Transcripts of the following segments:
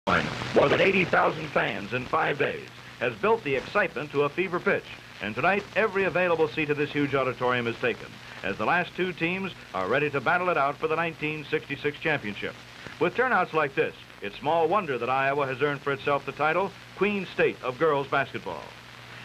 More than 80,000 fans in 5 days has built the excitement to a fever pitch. And tonight, every available seat of this huge auditorium is taken, as the last two teams are ready to battle it out for the 1966 championship. With turnouts like this, it's small wonder that Iowa has earned for itself the title Queen State of Girls Basketball.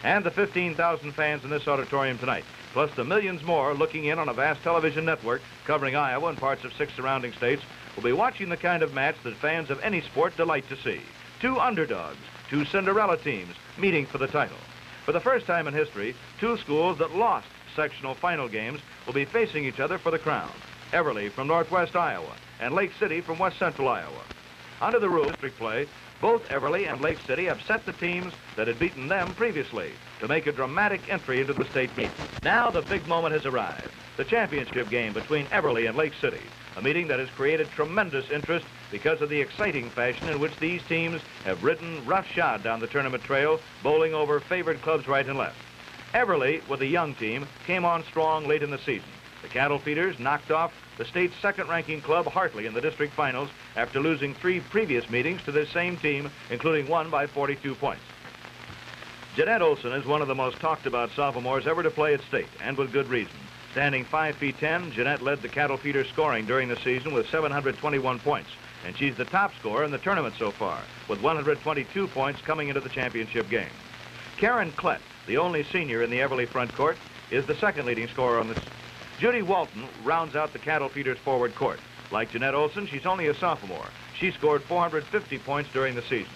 And the 15,000 fans in this auditorium tonight, plus the millions more looking in on a vast television network covering Iowa and parts of 6 surrounding states, will be watching the kind of match that fans of any sport delight to see. Two underdogs, two Cinderella teams meeting for the title. For the first time in history, two schools that lost sectional final games will be facing each other for the crown. Everly from northwest Iowa and Lake City from west central Iowa. Under the rules of district play, both Everly and Lake City have set the teams that had beaten them previously to make a dramatic entry into the state meet. Now the big moment has arrived, the championship game between Everly and Lake City, a meeting that has created tremendous interest because of the exciting fashion in which these teams have ridden roughshod down the tournament trail, bowling over favored clubs right and left. Everly, with a young team, came on strong late in the season. The Cattle Feeders knocked off the state's second-ranking club, Hartley, in the district finals after losing 3 previous meetings to this same team, including one by 42 points. Jeannette Olsen is one of the most talked-about sophomores ever to play at state, and with good reason. Standing 5 feet 10, Jeannette led the Cattle Feeders scoring during the season with 721 points, and she's the top scorer in the tournament so far, with 122 points coming into the championship game. Karen Klett, the only senior in the Everly front court, is the second leading scorer on this. Judy Walton rounds out the Cattle Feeders forward court. Like Jeannette Olsen, she's only a sophomore. She scored 450 points during the season.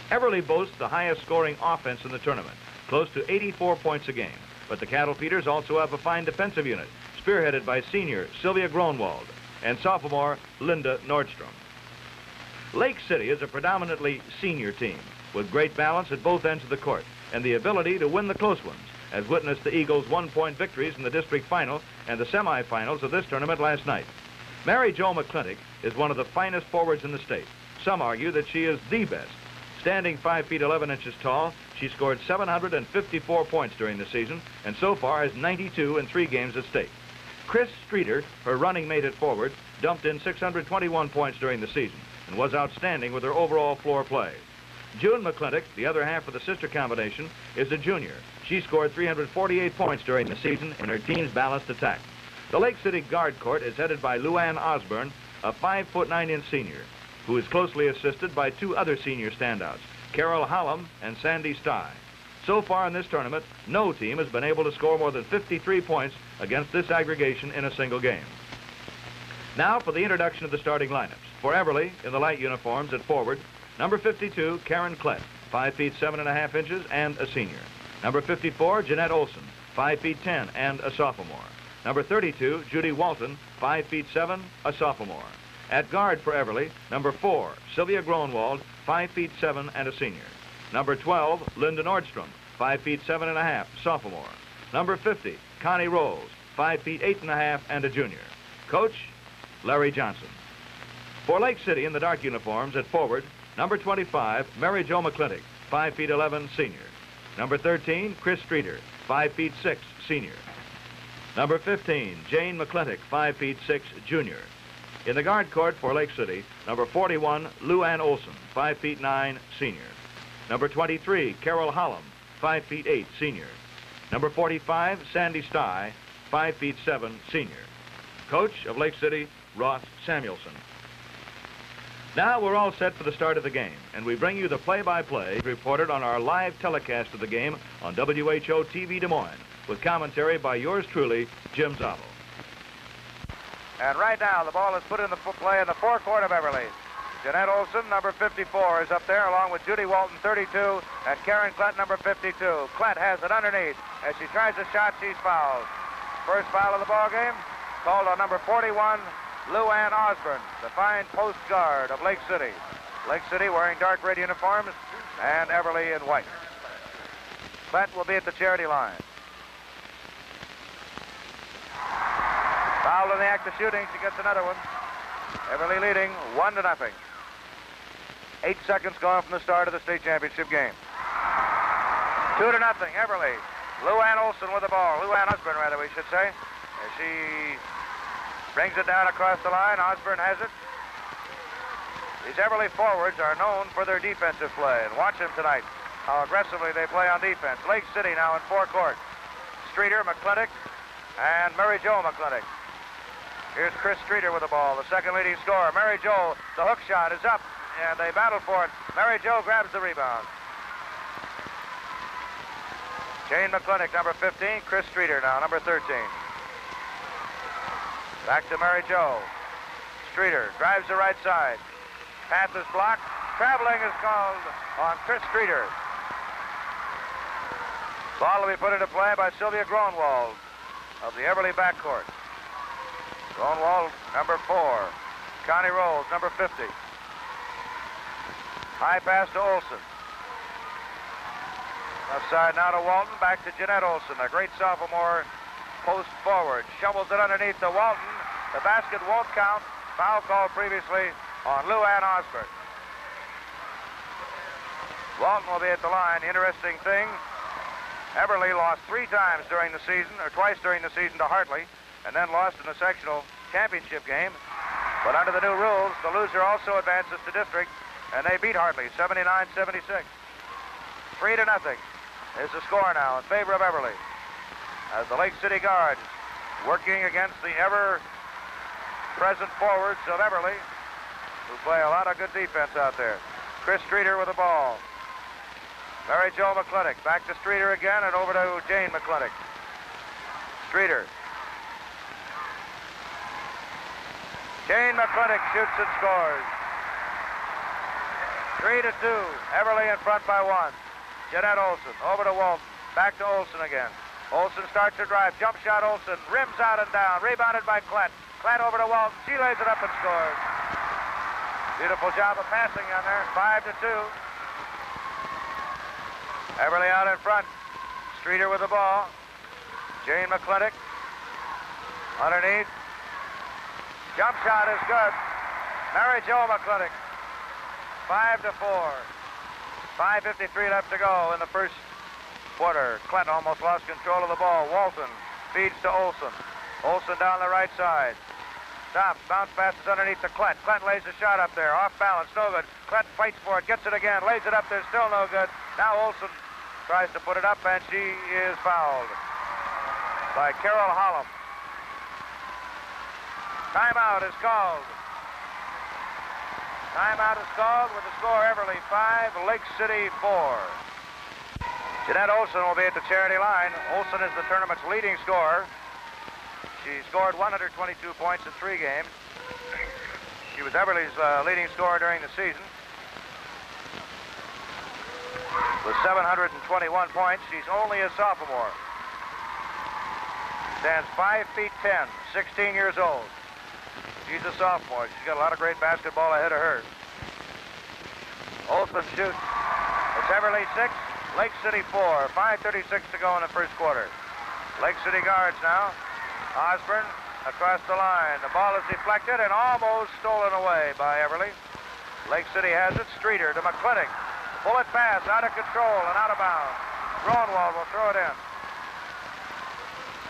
Everly boasts the highest scoring offense in the tournament, close to 84 points a game. But the Cattle Feeders also have a fine defensive unit, spearheaded by senior Sylvia Gronwald and sophomore Linda Nordstrom. Lake City is a predominantly senior team, with great balance at both ends of the court and the ability to win the close ones, as witnessed the Eagles' one-point victories in the district final and the semifinals of this tournament last night. Mary Jo McClintock is one of the finest forwards in the state. Some argue that she is the best. Standing 5 feet 11 inches tall, she scored 754 points during the season and so far has 92 in 3 games at state. Chris Streeter, her running mate at forward, dumped in 621 points during the season and was outstanding with her overall floor play. June McClintock, the other half of the sister combination, is a junior. She scored 348 points during the season in her team's balanced attack. The Lake City guard court is headed by Luann Osborne, a 5 foot 9 inch senior, who is closely assisted by 2 other senior standouts, Carol Hallam and Sandy Stye. So far in this tournament, no team has been able to score more than 53 points against this aggregation in a single game. Now for the introduction of the starting lineups. For Everly, in the light uniforms at forward, number 52, Karen Klett, 5 feet 7.5 inches and a senior. Number 54, Jeannette Olsen, 5 feet 10 and a sophomore. Number 32, Judy Walton, 5 feet 7, a sophomore. At guard for Everly, number 4, Sylvia Gronwald, 5 feet 7 and a senior. Number 12, Linda Nordstrom, 5 feet 7.5, sophomore. Number 50, Connie Rolls, 5 feet 8.5 and a junior. Coach, Larry Johnson. For Lake City in the dark uniforms at forward, number 25, Mary Jo McClintock, 5 feet 11, senior. Number 13, Chris Streeter, 5 feet 6, senior. Number 15, Jane McClintock, 5 feet 6, junior. In the guard court for Lake City, number 41, Luann Olsen, 5 feet 9, senior. Number 23, Carol Hallam, 5 feet 8, senior. Number 45, Sandy Stye, 5 feet 7, senior. Coach of Lake City, Ross Samuelson. Now we're all set for the start of the game, and we bring you the play-by-play reported on our live telecast of the game on WHO TV Des Moines, with commentary by yours truly, Jim Zottle. And right now, the ball is put in the play in the forecourt of Everly. Jeannette Olsen, number 54, is up there, along with Judy Walton, 32, and Karen Klett, number 52. Klett has it underneath. As she tries a shot, she's fouled. First foul of the ball game, called on number 41, Luann Osborne, the fine post guard of Lake City. Lake City wearing dark red uniforms and Everly in white. Klett will be at the charity line. Fouled in the act of shooting. She gets another one. Everly leading 1-0. 8 seconds gone from the start of the state championship game. 2-0, Everly. Luann Olsen with the ball. Luann Osborne, rather, we should say. As she brings it down across the line. Osborne has it. These Everly forwards are known for their defensive play, and watch them tonight, how aggressively they play on defense. Lake City now in forecourt. Streeter, McClintock, and Mary Jo McClintock. Here's Chris Streeter with the ball, the second leading scorer. Mary Jo, the hook shot is up, and they battle for it. Mary Jo grabs the rebound. Jane McClintock, number 15. Chris Streeter now, number 13. Back to Mary Jo. Streeter drives the right side. Pass is blocked. Traveling is called on Chris Streeter. Ball will be put into play by Sylvia Gronwald of the Everly backcourt. Gronwald, number 4. Connie Rolls, number 50. High pass to Olsen. Left side now to Walton. Back to Jeannette Olsen, a great sophomore post forward. Shovels it underneath to Walton. The basket won't count. Foul called previously on Lou Ann Osborne. Walton will be at the line. Interesting thing, Everly lost 3 times during the season, or twice during the season to Hartley, and then lost in the sectional championship game. But under the new rules, the loser also advances to district, and they beat Hartley 79-76. 3-0 is the score now in favor of Everly, as the Lake City Guards working against the ever-present forwards of Everly, who play a lot of good defense out there. Chris Streeter with the ball. Mary Jo McClintock back to Streeter again, and over to Jane McClintock. Streeter. Jane McClintock shoots and scores. 3-2. Everly in front by 1. Jeannette Olsen over to Walton. Back to Olsen again. Olsen starts to drive. Jump shot Olsen. Rims out and down. Rebounded by Klett. Klett over to Walton. She lays it up and scores. Beautiful job of passing on there. 5-2. Everly out in front. Streeter with the ball. Jane McClintock. Underneath. Jump shot is good. Mary Jo McClintock. 5-4. 5:53 left to go in the first quarter. Klett almost lost control of the ball. Walton feeds to Olsen. Olsen down the right side. Stops. Bounce passes underneath to Klett. Klett lays a shot up there. Off balance. No good. Klett fights for it. Gets it again. Lays it up there. Still no good. Now Olsen tries to put it up, and she is fouled by Carol Hollum. Timeout is called. Timeout is called with the score Everly 5, Lake City 4. Jeannette Olsen will be at the charity line. Olsen is the tournament's leading scorer. She scored 122 points in 3 games. She was Everly's leading scorer during the season. With 721 points, she's only a sophomore. Stands 5 feet 10, 16 years old. She's a sophomore. She's got a lot of great basketball ahead of her. Olsen shoots. It's Everly 6, Lake City 4. 5:36 to go in the first quarter. Lake City Guards now. Osborne across the line. The ball is deflected and almost stolen away by Everly. Lake City has it. Streeter to McClintock. Bullet pass out of control and out of bounds. Gronwald will throw it in.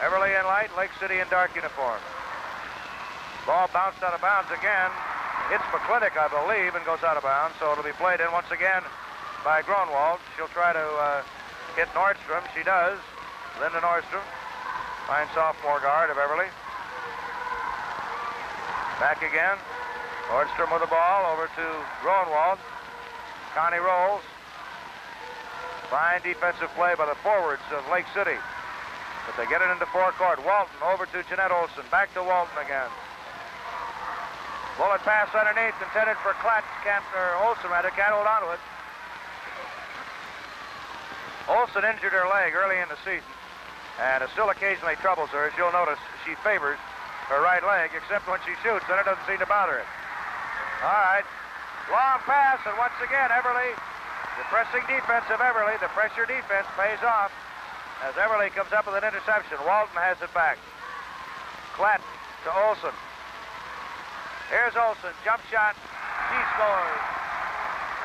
Everly in light, Lake City in dark uniform. Ball bounced out of bounds again. Hits McClintock, I believe, and goes out of bounds. So it'll be played in once again by Gronwald. She'll try to hit Nordstrom. She does. Linda Nordstrom, fine sophomore guard of Everly. Back again. Nordstrom with the ball over to Gronwald. Connie Rolls. Fine defensive play by the forwards of Lake City. But they get it into forecourt. Walton over to Jeannette Olsen. Back to Walton again. Bullet pass underneath, intended for Klett. Olsen rather, can't hold on to it. Olsen injured her leg early in the season, and it still occasionally troubles her. As you'll notice, she favors her right leg, except when she shoots, then it doesn't seem to bother it. All right. Long pass, and once again, Everly, the pressing defense of Everly, the pressure defense pays off as Everly comes up with an interception. Walton has it back. Klett to Olsen. Here's Olsen, jump shot, she scores.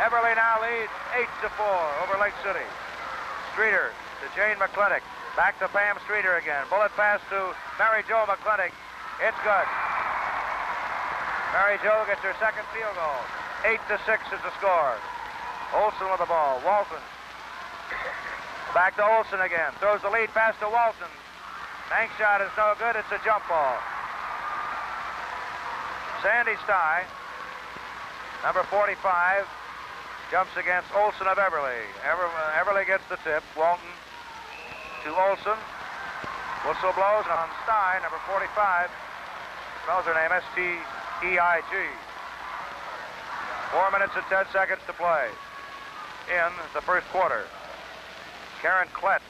Everly now leads 8-4 over Lake City. Streeter to Jane McClintock. Back to Pam Streeter again. Bullet pass to Mary Jo McClintock. It's good. Mary Jo gets her second field goal. 8-6 is the score. Olsen with the ball. Walton. Back to Olsen again. Throws the lead pass to Walton. Bank shot is no good. It's a jump ball. Sandy Stye, number 45, jumps against Olsen of Everly. Everly gets the tip. Walton to Olsen. Whistle blows on Stye, number 45. Spells her name S-T-E-I-G. 4 minutes and 10 seconds to play in the first quarter. Karen Klett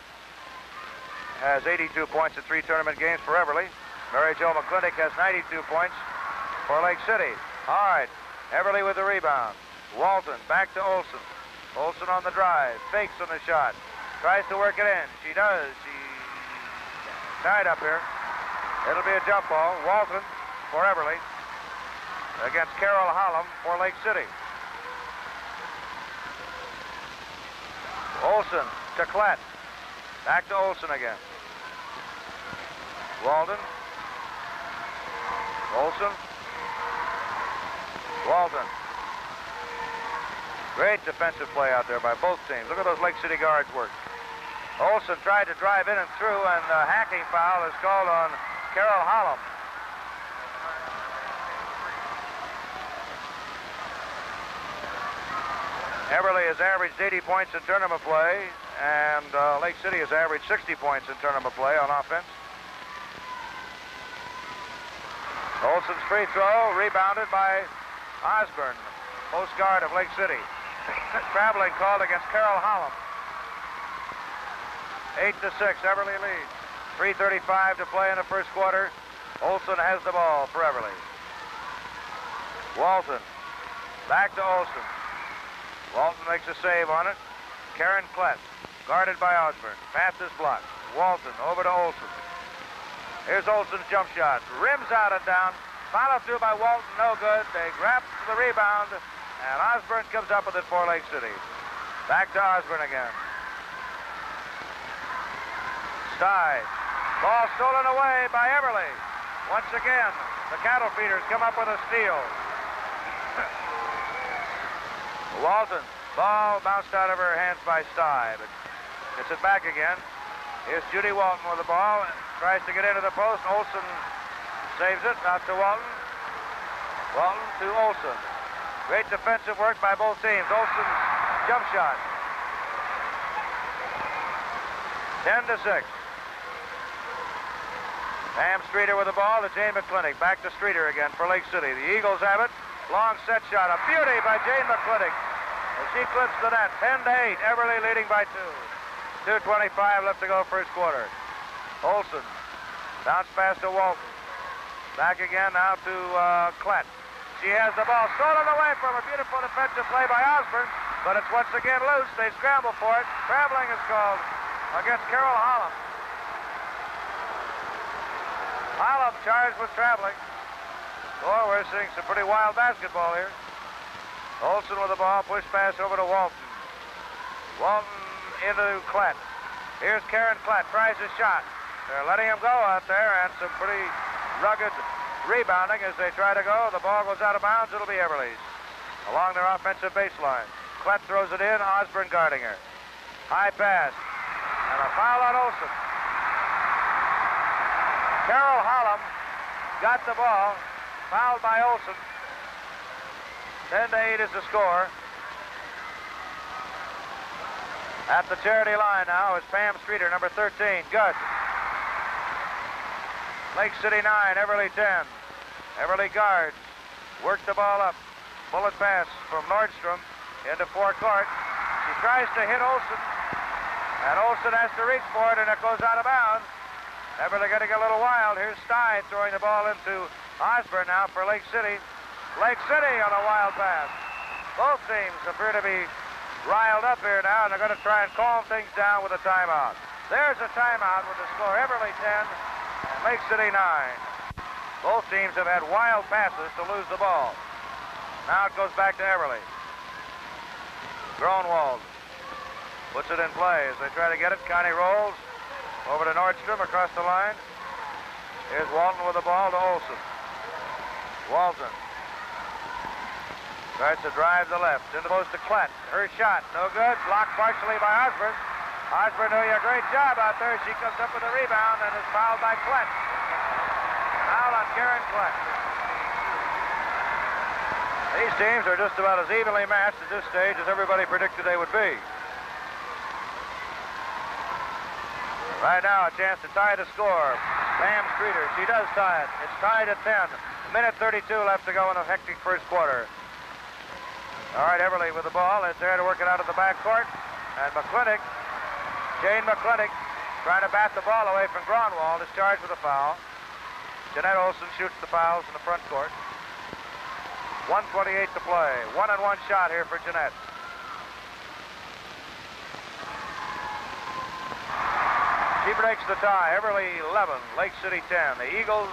has 82 points in 3 tournament games for Everly. Mary Jo McClintock has 92 points for Lake City. All right, Everly with the rebound. Walton back to Olsen. Olsen on the drive, fakes on the shot. Tries to work it in. She does. She's tied up here. It'll be a jump ball. Walton for Everly against Carol Hollum for Lake City. Olsen to Klett. Back to Olsen again. Walton. Olsen. Walton. Great defensive play out there by both teams. Look at those Lake City guards work. Olsen tried to drive in and through, and a hacking foul is called on Carol Hollum. Everly has averaged 80 points in tournament play, and Lake City has averaged 60 points in tournament play on offense. Olsen's free throw, rebounded by Osborne, post guard of Lake City. Traveling called against Carol Hollum. 8-6, Everly leads. 3:35 to play in the first quarter. Olsen has the ball for Everly. Walton, back to Olsen. Walton makes a save on it. Karen Klett, guarded by Osborne. Pass is blocked. Walton over to Olsen. Here's Olsen's jump shot. Rims out and down. Followed through by Walton, no good. They grab the rebound, and Osborne comes up with it for Lake City. Back to Osborne again. Stye. Ball stolen away by Everly. Once again, the cattle feeders come up with a steal. Walton. Ball bounced out of her hands by Stye, but gets it back again. Here's Judy Walton with the ball. Tries to get into the post. Olsen saves it. Out to Walton. Walton to Olsen. Great defensive work by both teams. Olsen's jump shot. 10-6. Pam Streeter with the ball to Jane McClintock. Back to Streeter again for Lake City. The Eagles have it. Long set shot. A beauty by Jane McClintock. As she clips the net. 10-8. Everly leading by 2. 2:25 left to go first quarter. Olsen. Bounce pass to Walton. Back again now to Klett. She has the ball stolen away from a beautiful defensive play by Osborne, but it's once again loose. They scramble for it. Traveling is called against Carol Hollum. Hollum charged with traveling. Oh, we're seeing some pretty wild basketball here. Olsen with the ball, push pass over to Walton. Walton into Klett. Here's Karen Klett, tries a shot. They're letting him go out there, and some pretty rugged rebounding as they try to go. The ball goes out of bounds. It'll be Everly's along their offensive baseline. Klett throws it in. Osborne guarding her. High pass. And a foul on Olsen. Carol Hollum got the ball. Fouled by Olsen. 10-8 is the score. At the charity line now is Pam Streeter, number 13. Good. Lake City 9, Everly 10. Everly guards. Work the ball up. Bullet pass from Nordstrom into forecourt. She tries to hit Olsen. And Olsen has to reach for it, and it goes out of bounds. Everly getting a little wild. Here's Stein throwing the ball into Osborne now for Lake City. Lake City on a wild pass. Both teams appear to be riled up here now, and they're going to try and calm things down with a timeout. There's a timeout with the score. Everly 10 and Lake City 9. Both teams have had wild passes to lose the ball. Now it goes back to Everly. Gronwald puts it in play as they try to get it. Connie rolls over to Nordstrom across the line. Here's Walton with the ball to Olsen. Walton. Tries to drive the left. Into post to Klett. Her shot. No good. Blocked partially by Osborne. Osborne doing a great job out there. She comes up with a rebound and is fouled by Klett. Foul on Karen Klett. These teams are just about as evenly matched at this stage as everybody predicted they would be. Right now, a chance to tie the score. Pam Streeter, she does tie it. It's tied at 10. Minute 32 left to go in a hectic first quarter. All right, Everly with the ball. It's there to work it out of the backcourt. And McClintock, Jane McClintock, trying to bat the ball away from Gronwald, is charged with a foul. Jeannette Olsen shoots the fouls in the front court. 1:28 to play. 1-and-1 shot here for Jeannette. She breaks the tie. Everly 11, Lake City 10. The Eagles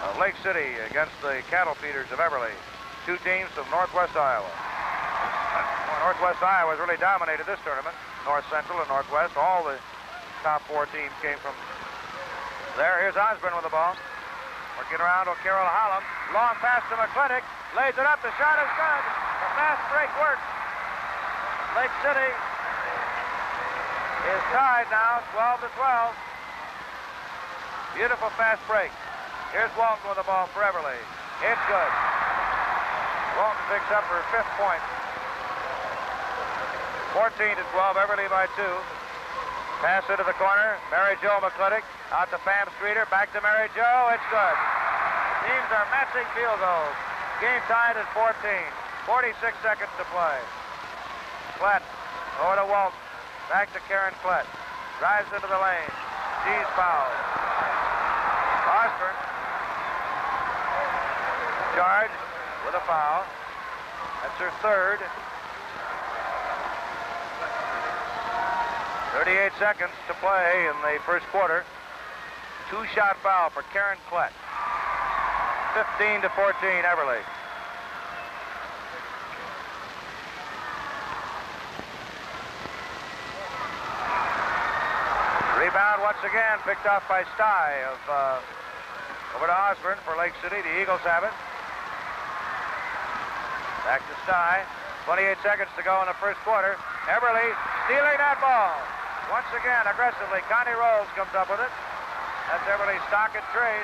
of Lake City against the Cattle Feeders of Everly. Two teams from Northwest Iowa. Well, Northwest Iowa has really dominated this tournament. North Central and Northwest. All the top four teams came from there. Here's Osborne with the ball. Working around to Carol Holland. Long pass to McClintock. Lays it up. The shot is good. The fast break works. Lake City is tied now, 12-12. Beautiful fast break. Here's Walton with the ball for Everly. It's good. Walton picks up her 5th point. 14-12, Everly by 2. Pass into the corner. Mary Jo McClintock out to Pam Streeter. Back to Mary Jo. It's good. Teams are matching field goals. Game tied at 14. 46 seconds to play. Klett over to Walton. Back to Karen Klett. Drives into the lane. She's fouled. Osborne charged with a foul. That's her 3rd. 38 seconds to play in the first quarter. 2-shot foul for Karen Klett. 15-14, Everly. Rebound once again picked off by Stye over to Osborne for Lake City. The Eagles have it. Back to Stye. 28 seconds to go in the first quarter. Everly stealing that ball. Once again, aggressively, Connie Rolls comes up with it. That's Everly's stock and trade.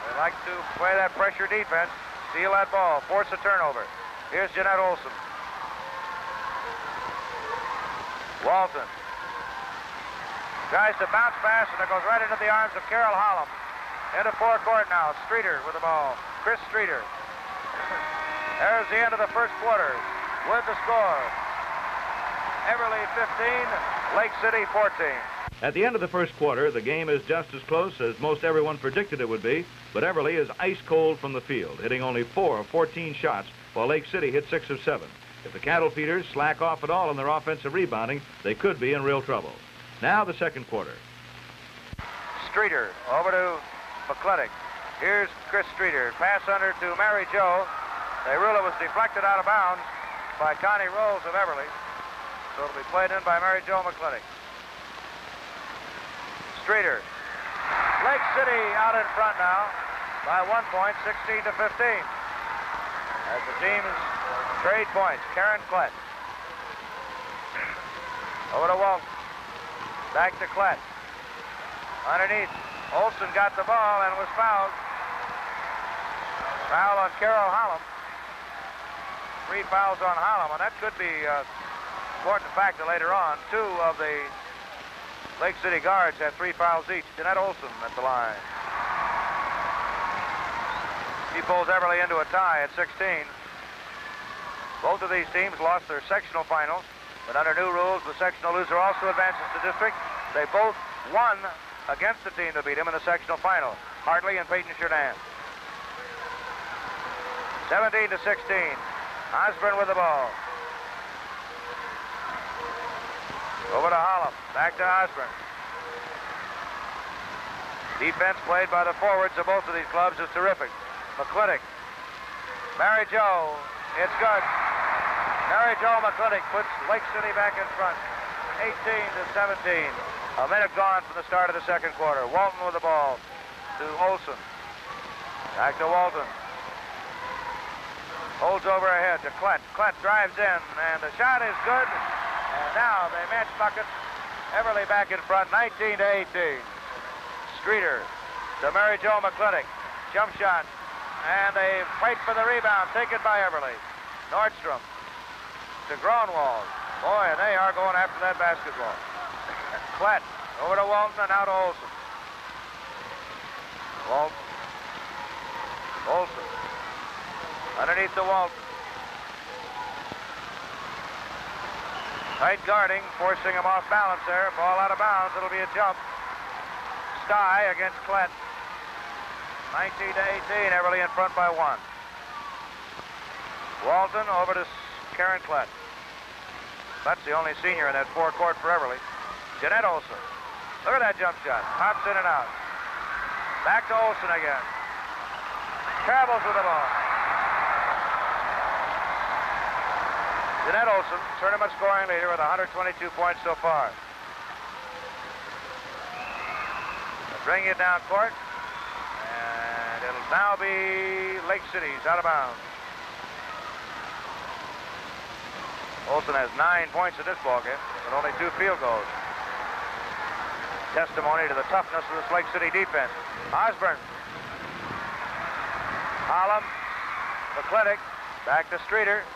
They like to play that pressure defense, steal that ball, force a turnover. Here's Jeannette Olsen. Walton tries to bounce pass, and it goes right into the arms of Carol Holland. Into forecourt now. Streeter with the ball. Chris Streeter. There's the end of the first quarter with the score. Everly 15, Lake City 14. At the end of the first quarter, the game is just as close as most everyone predicted it would be, but Everly is ice cold from the field, hitting only 4 of 14 shots, while Lake City hit 6 of 7. If the Cattle Feeders slack off at all in their offensive rebounding, they could be in real trouble. Now the second quarter. Streeter over to McClintock. Here's Chris Streeter. Pass under to Mary Jo. They rule it was deflected out of bounds by Connie Rolls of Everly. So it'll be played in by Mary Jo McClintock. Streeter. Lake City out in front now by 1 point, 16-15. As the teams trade points. Karen Klett. Over to Walton. Back to Klett. Underneath. Olsen got the ball and was fouled. Foul on Carol Holland. 3 fouls on Holland, and that could be an important factor later on. 2 of the Lake City guards had 3 fouls each. Jeannette Olsen at the line. She pulls Everly into a tie at 16. Both of these teams lost their sectional finals, but under new rules, the sectional loser also advances to district. They both won against the team that beat him in the sectional final. Hartley and Peyton Sheridan. 17-16. Osborne with the ball. Over to Holland. Back to Osborne. Defense played by the forwards of both of these clubs is terrific. McClintock. Mary Jo. It's good. Mary Jo McClintock puts Lake City back in front. 18-17. A minute gone from the start of the second quarter. Walton with the ball to Olsen. Back to Walton. Holds over ahead to Klett. Klett drives in, and the shot is good. And now they match bucket. Everly back in front, 19 to 18. Streeter to Mary Jo McClintock. Jump shot. And they fight for the rebound, taken by Everly. Nordstrom to Gronwald. Boy, and they are going after that basketball. Klett over to Walton and now to Olsen. Walton. Olsen. Underneath to Walton. Tight guarding, forcing him off balance there. Ball out of bounds. It'll be a jump. Stye against Klett. 19 to 18. Everly in front by 1. Walton over to Karen Klett. Klett's the only senior in that forecourt for Everly. Jeannette Olsen. Look at that jump shot. Pops in and out. Back to Olsen again. Travels with the ball. Jeannette Olsen, tournament scoring leader with 122 points so far. They'll bring it down court, and it'll now be Lake City's out of bounds. Olsen has 9 points in this ballgame, but only 2 field goals. Testimony to the toughness of this Lake City defense. Osborne. Hollum. McClintock. Back to Streeter.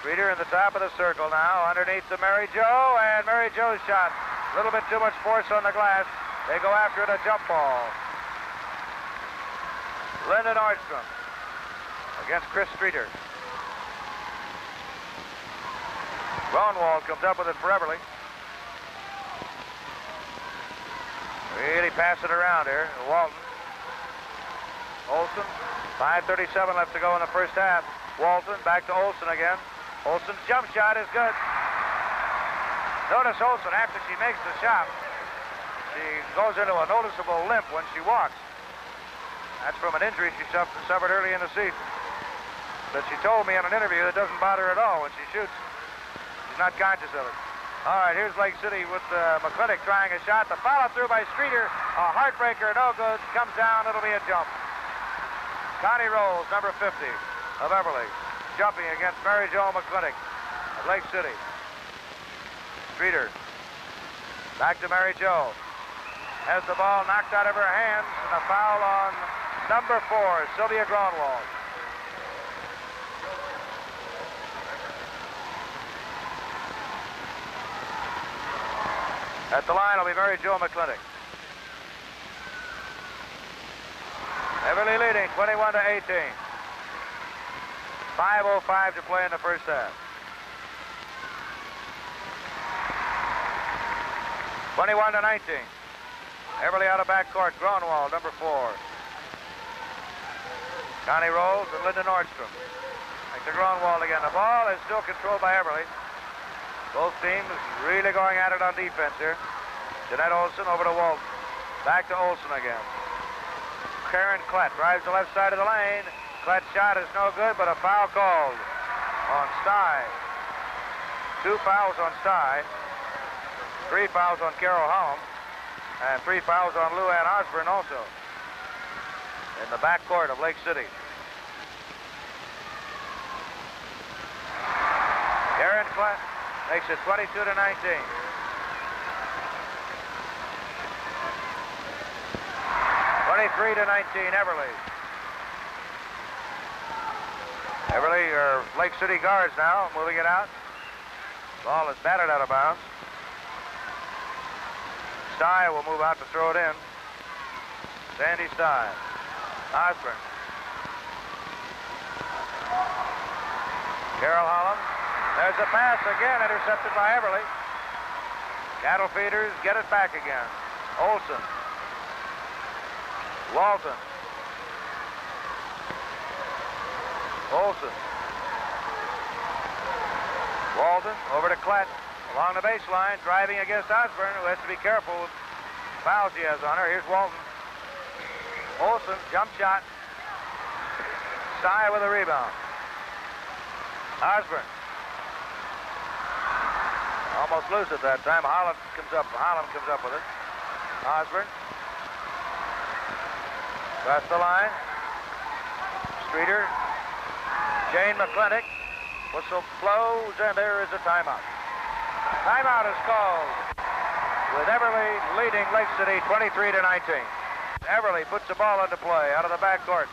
Streeter in the top of the circle now, underneath to Mary Jo, and Mary Jo's shot. A little bit too much force on the glass. They go after it, a jump ball. Linda Nordstrom against Chris Streeter. Gronwald comes up with it for Everly. Really pass it around here. Walton. Olsen. 5:37 left to go in the first half. Walton back to Olsen again. Olsen's jump shot is good. Notice Olsen, after she makes the shot, she goes into a noticeable limp when she walks. That's from an injury she suffered early in the season. But she told me in an interview it doesn't bother her at all when she shoots. She's not conscious of it. All right, here's Lake City with McClintock trying a shot. The follow through by Streeter. A heartbreaker, no good. Comes down, it'll be a jump. Connie Rolls, number 50 of Everly. Jumping against Mary Jo McClintock of Lake City. Streeter. Back to Mary Jo. Has the ball knocked out of her hands, and a foul on number 4, Sylvia Gronwald. At the line will be Mary Jo McClintock. Everly leading 21 to 18. 5:05 to play in the first half. 21 to 19. Everly out of backcourt. Gronwald, number 4. Connie Rolls and Linda Nordstrom. Back to Gronwald again. The ball is still controlled by Everly. Both teams really going at it on defense here. Jeannette Olsen over to Walton. Back to Olsen again. Karen Klett drives the left side of the lane. Klett's shot is no good, but a foul called on Stye. 2 fouls on Stye. 3 fouls on Carol Hollum. And 3 fouls on Lou Ann Osborne also. In the backcourt of Lake City. Karen Klett makes it 22 to 19. 23 to 19, Everly. Everly, or Lake City guards now, moving it out. Ball is batted out of bounds. Stye will move out to throw it in. Sandy Stye. Osborne. Carol Hollum. There's a pass again, intercepted by Everly. Cattle feeders get it back again. Olsen. Walton. Olsen. Walton over to Klett along the baseline, driving against Osborne, who has to be careful with fouls he has on her. Here's Walton. Olsen, jump shot. Stye with a rebound. Osborne. Almost loose at that time. Hollum comes up with it. Osborne. Across the line. Streeter. Jane McClintock. Whistle blows, and there is a timeout. Timeout is called with Everly leading Lake City 23-19. Everly puts the ball into play out of the backcourt.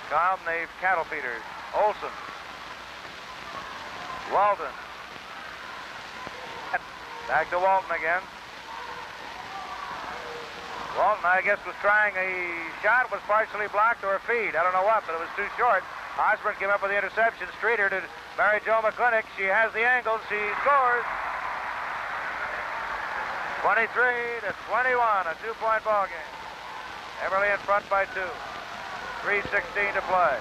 Come the cattle feeders. Olsen. Walton. Back to Walton again. Walton, I guess, was trying a shot, was partially blocked, or a feed. I don't know what, but it was too short. Osborne came up with the interception. Streeter to Mary Jo McClintock. She has the angle. She scores. 23-21, a two-point ball game. Everly in front by 2. 3:16 to play.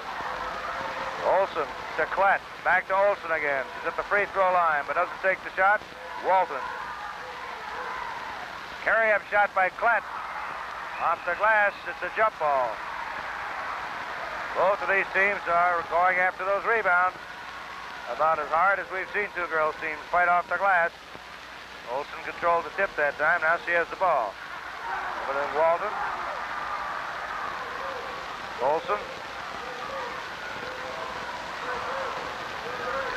Olsen to Klett. Back to Olsen again. She's at the free throw line, but doesn't take the shot. Walton. Carry-up shot by Klett. Off the glass, it's a jump ball. Both of these teams are going after those rebounds about as hard as we've seen two girls teams fight off the glass. Olsen controlled the tip that time. Now she has the ball. Over to Walton. Olsen.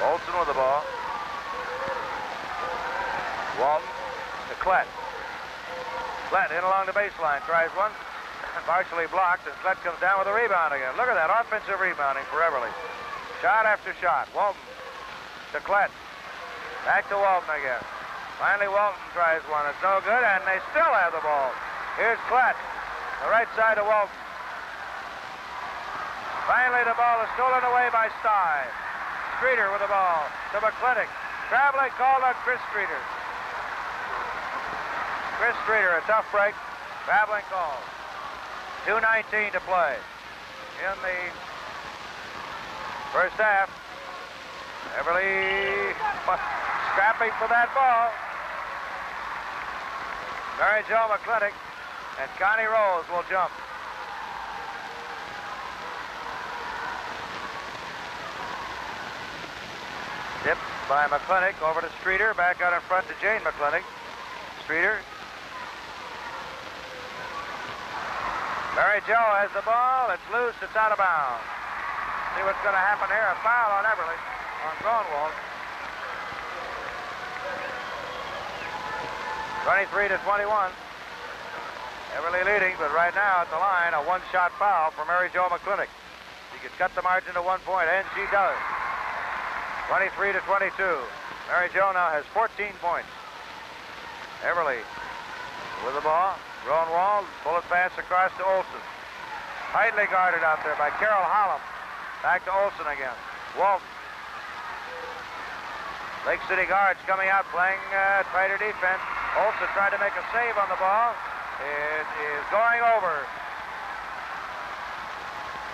Olsen with the ball. Walton to Klett. Klett in along the baseline, tries one, partially blocked, and Klett comes down with a rebound again. Look at that, offensive rebounding for Everly. Shot after shot. Walton to Klett. Back to Walton again. Finally, Walton tries one. It's no good, and they still have the ball. Here's Klett, the right side of Walton. Finally, the ball is stolen away by Stye. Streeter with the ball to McClintock. Traveling call on Chris Streeter. Chris Streeter, a tough break. Traveling call. 2:19 to play in the first half. Everly scrapping for that ball. Mary Jo McClintock and Connie Rose will jump. Tipped by McClintock over to Streeter. Back out in front to Jane McClintock. Streeter. Mary Jo has the ball. It's loose. It's out of bounds. See what's going to happen here. A foul on Everly, on Grunwald. 23-21. Everly leading, but right now at the line, a one-shot foul for Mary Jo McClintock. She could cut the margin to 1 point, and she does. 23-22. Mary Jo now has 14 points. Everly with the ball. Grunwald, bullet pass across to Olsen. Tightly guarded out there by Carol Holland. Back to Olsen again. Walton. Lake City guards coming out playing tighter defense. Olsen tried to make a save on the ball. It is going over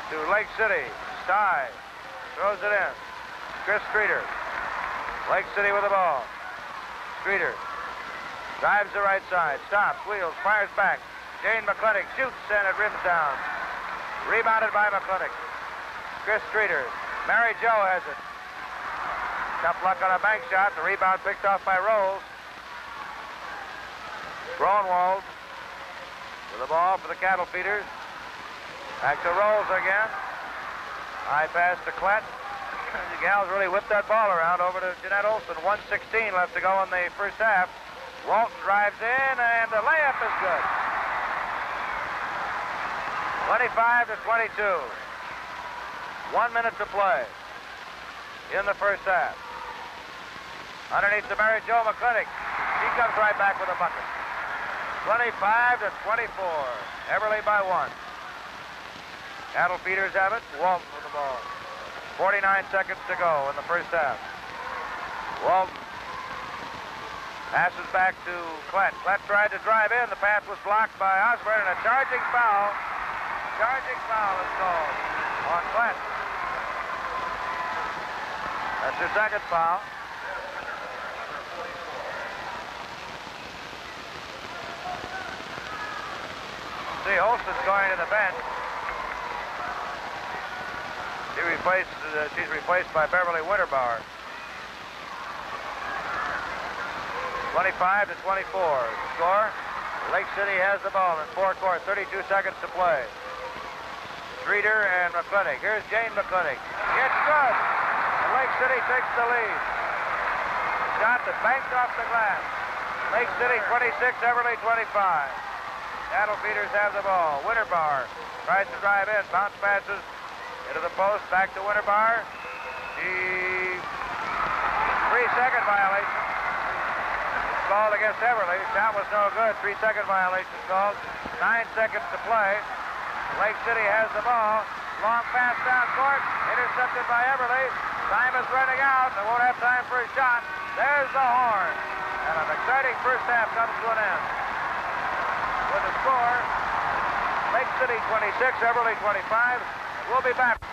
to Lake City. Stye throws it in. Chris Streeter. Lake City with the ball. Streeter drives the right side, stops, wheels, fires back. Jane McClintock shoots, and it rims down. Rebounded by McClintock. Chris Streeter. Mary Jo has it. Tough luck on a bank shot. The rebound picked off by Rolls. Grunwald with the ball for the cattle feeders. Back to Rolls again. High pass to Klett. The gals really whipped that ball around over to Jeannette Olsen. 1:16 left to go in the first half. Walton drives in, and the layup is good. 25-22. 1 minute to play in the first half. Underneath to Mary Jo McClintock. She comes right back with a bucket. 25-24. Everly by 1. Cattle feeders have it. Walton with the ball. 49 seconds to go in the first half. Walton passes back to Klett. Klett tried to drive in. The pass was blocked by Osborne, and a charging foul. Charging foul is called on Klett. That's her second foul. See, Olsen's going to the bench. She's replaced by Beverly Winterbauer. 25-24. Score. Lake City has the ball in forecourt. 32 seconds to play. Streeter and McClintock. Here's Jane McClintock. It's good. And Lake City takes the lead. Shot that banked off the glass. Lake City 26, Everly 25. Cattle feeders have the ball. Winterbar tries to drive in. Bounce passes into the post. Back to Winterbar. 3-second violation. Called against Everly. Shot was no good. 3-second violation called. 9 seconds to play. Lake City has the ball. Long pass down court. Intercepted by Everly. Time is running out. They won't have time for a shot. There's the horn. And an exciting first half comes to an end. With the score, Lake City 26, Everly 25. We'll be back.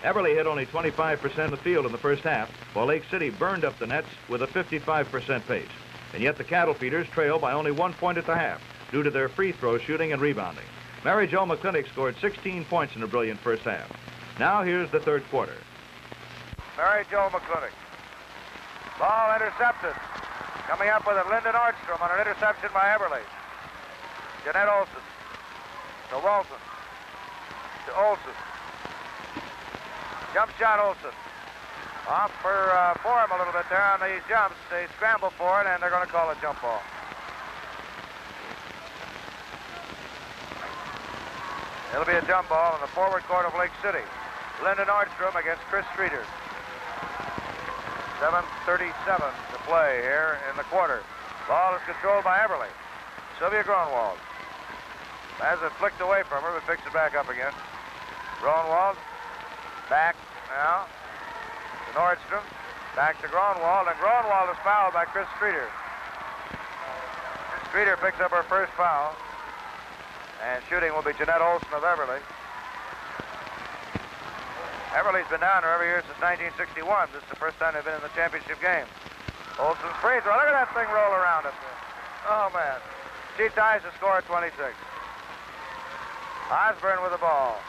Everly hit only 25% of the field in the first half, while Lake City burned up the nets with a 55% pace. And yet the cattle feeders trail by only 1 point at the half due to their free throw shooting and rebounding. Mary Jo McClintock scored 16 points in a brilliant first half. Now here's the third quarter. Mary Jo McClintock. Ball intercepted. Coming up with it, Linda Nordstrom on an interception by Everly. Jeannette Olsen. To Walton. To Olsen. Jump shot Olsen. Off for him a little bit there on these jumps. They scramble for it, and they're going to call a jump ball. It'll be a jump ball in the forward court of Lake City. Linda Nordstrom against Chris Streeter. 7:37 to play here in the quarter. Ball is controlled by Everly. Sylvia Gronwald. Has it flicked away from her, but picks it back up again. Gronwald. Back now to Nordstrom. Back to Gronwald, and Gronwald is fouled by Chris Streeter. Streeter picks up her first foul. And shooting will be Jeannette Olsen of Everly. Everly's been down there every year since 1961. This is the first time they've been in the championship game. Olsen's free throw. Look at that thing roll around up there. Oh, man. She ties the score at 26. Osborne with the ball.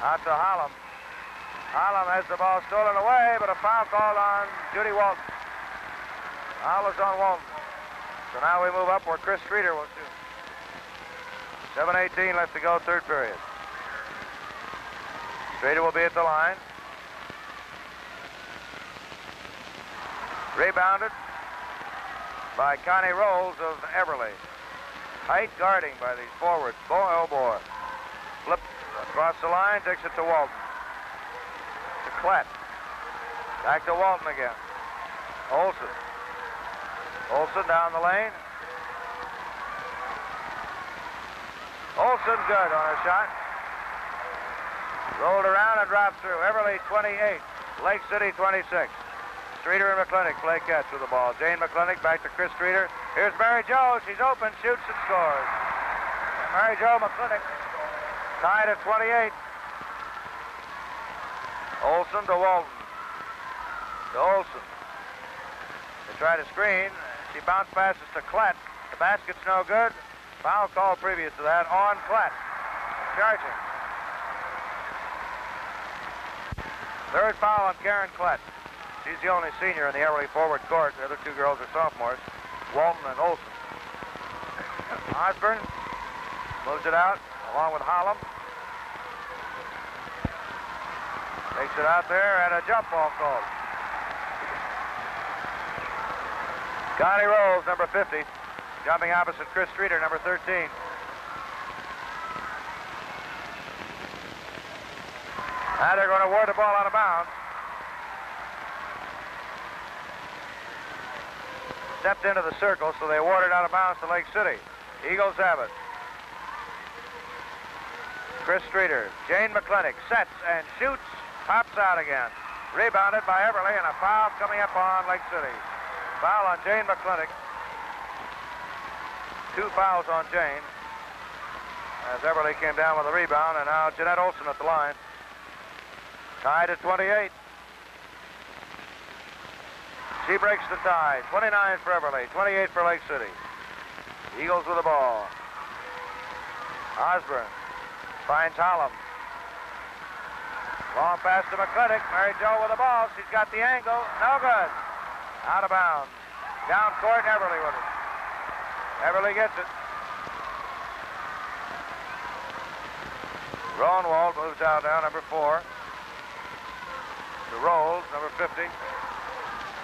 Out to Hallam. Hallam has the ball stolen away, but a foul called on Judy Walton. Foul is on Walton. So now we move up where Chris Streeter will shoot. 7:18 left to go, third period. Streeter will be at the line. Rebounded by Connie Rolls of Everly. Tight guarding by these forwards. Boy, oh boy. Flip across the line, takes it to Walton. To Klett. Back to Walton again. Olsen. Olsen down the lane. Olsen good on her shot. Rolled around and dropped through. Everly 28. Lake City 26. Streeter and McClintock play catch with the ball. Jane McClintock back to Chris Streeter. Here's Mary Jo. She's open, shoots and scores. And Mary Jo McClintock tied at 28. Olsen to Walton. To Olsen. They try to screen. She bounce passes to Klett. The basket's no good. Foul call previous to that on Klett. Charging. Third foul on Karen Klett. She's the only senior in the Everly forward court. The other two girls are sophomores, Walton and Olsen. Osborne moves it out along with Hallam. Takes it out there, and a jump ball called. Connie Rolls, number 50, jumping opposite Chris Streeter, number 13. Now they're going to award the ball out of bounds. Stepped into the circle, so they awarded out of bounds to Lake City. Eagles have it. Chris Streeter. Jane McClintock sets and shoots. Pops out again. Rebounded by Everly, and a foul coming up on Lake City. Foul on Jane McClintock. 2 fouls on Jane. As Everly came down with a rebound, and now Jeannette Olsen at the line. Tied at 28. She breaks the tie. 29 for Everly, 28 for Lake City. Eagles with the ball. Osborne finds Hallam. Long pass to McClintock. Mary Jo with the ball. She's got the angle. No good. Out of bounds. Down court, Everly with it. Everly gets it. Groenewald moves out now, number 4. To Rolls, number 50.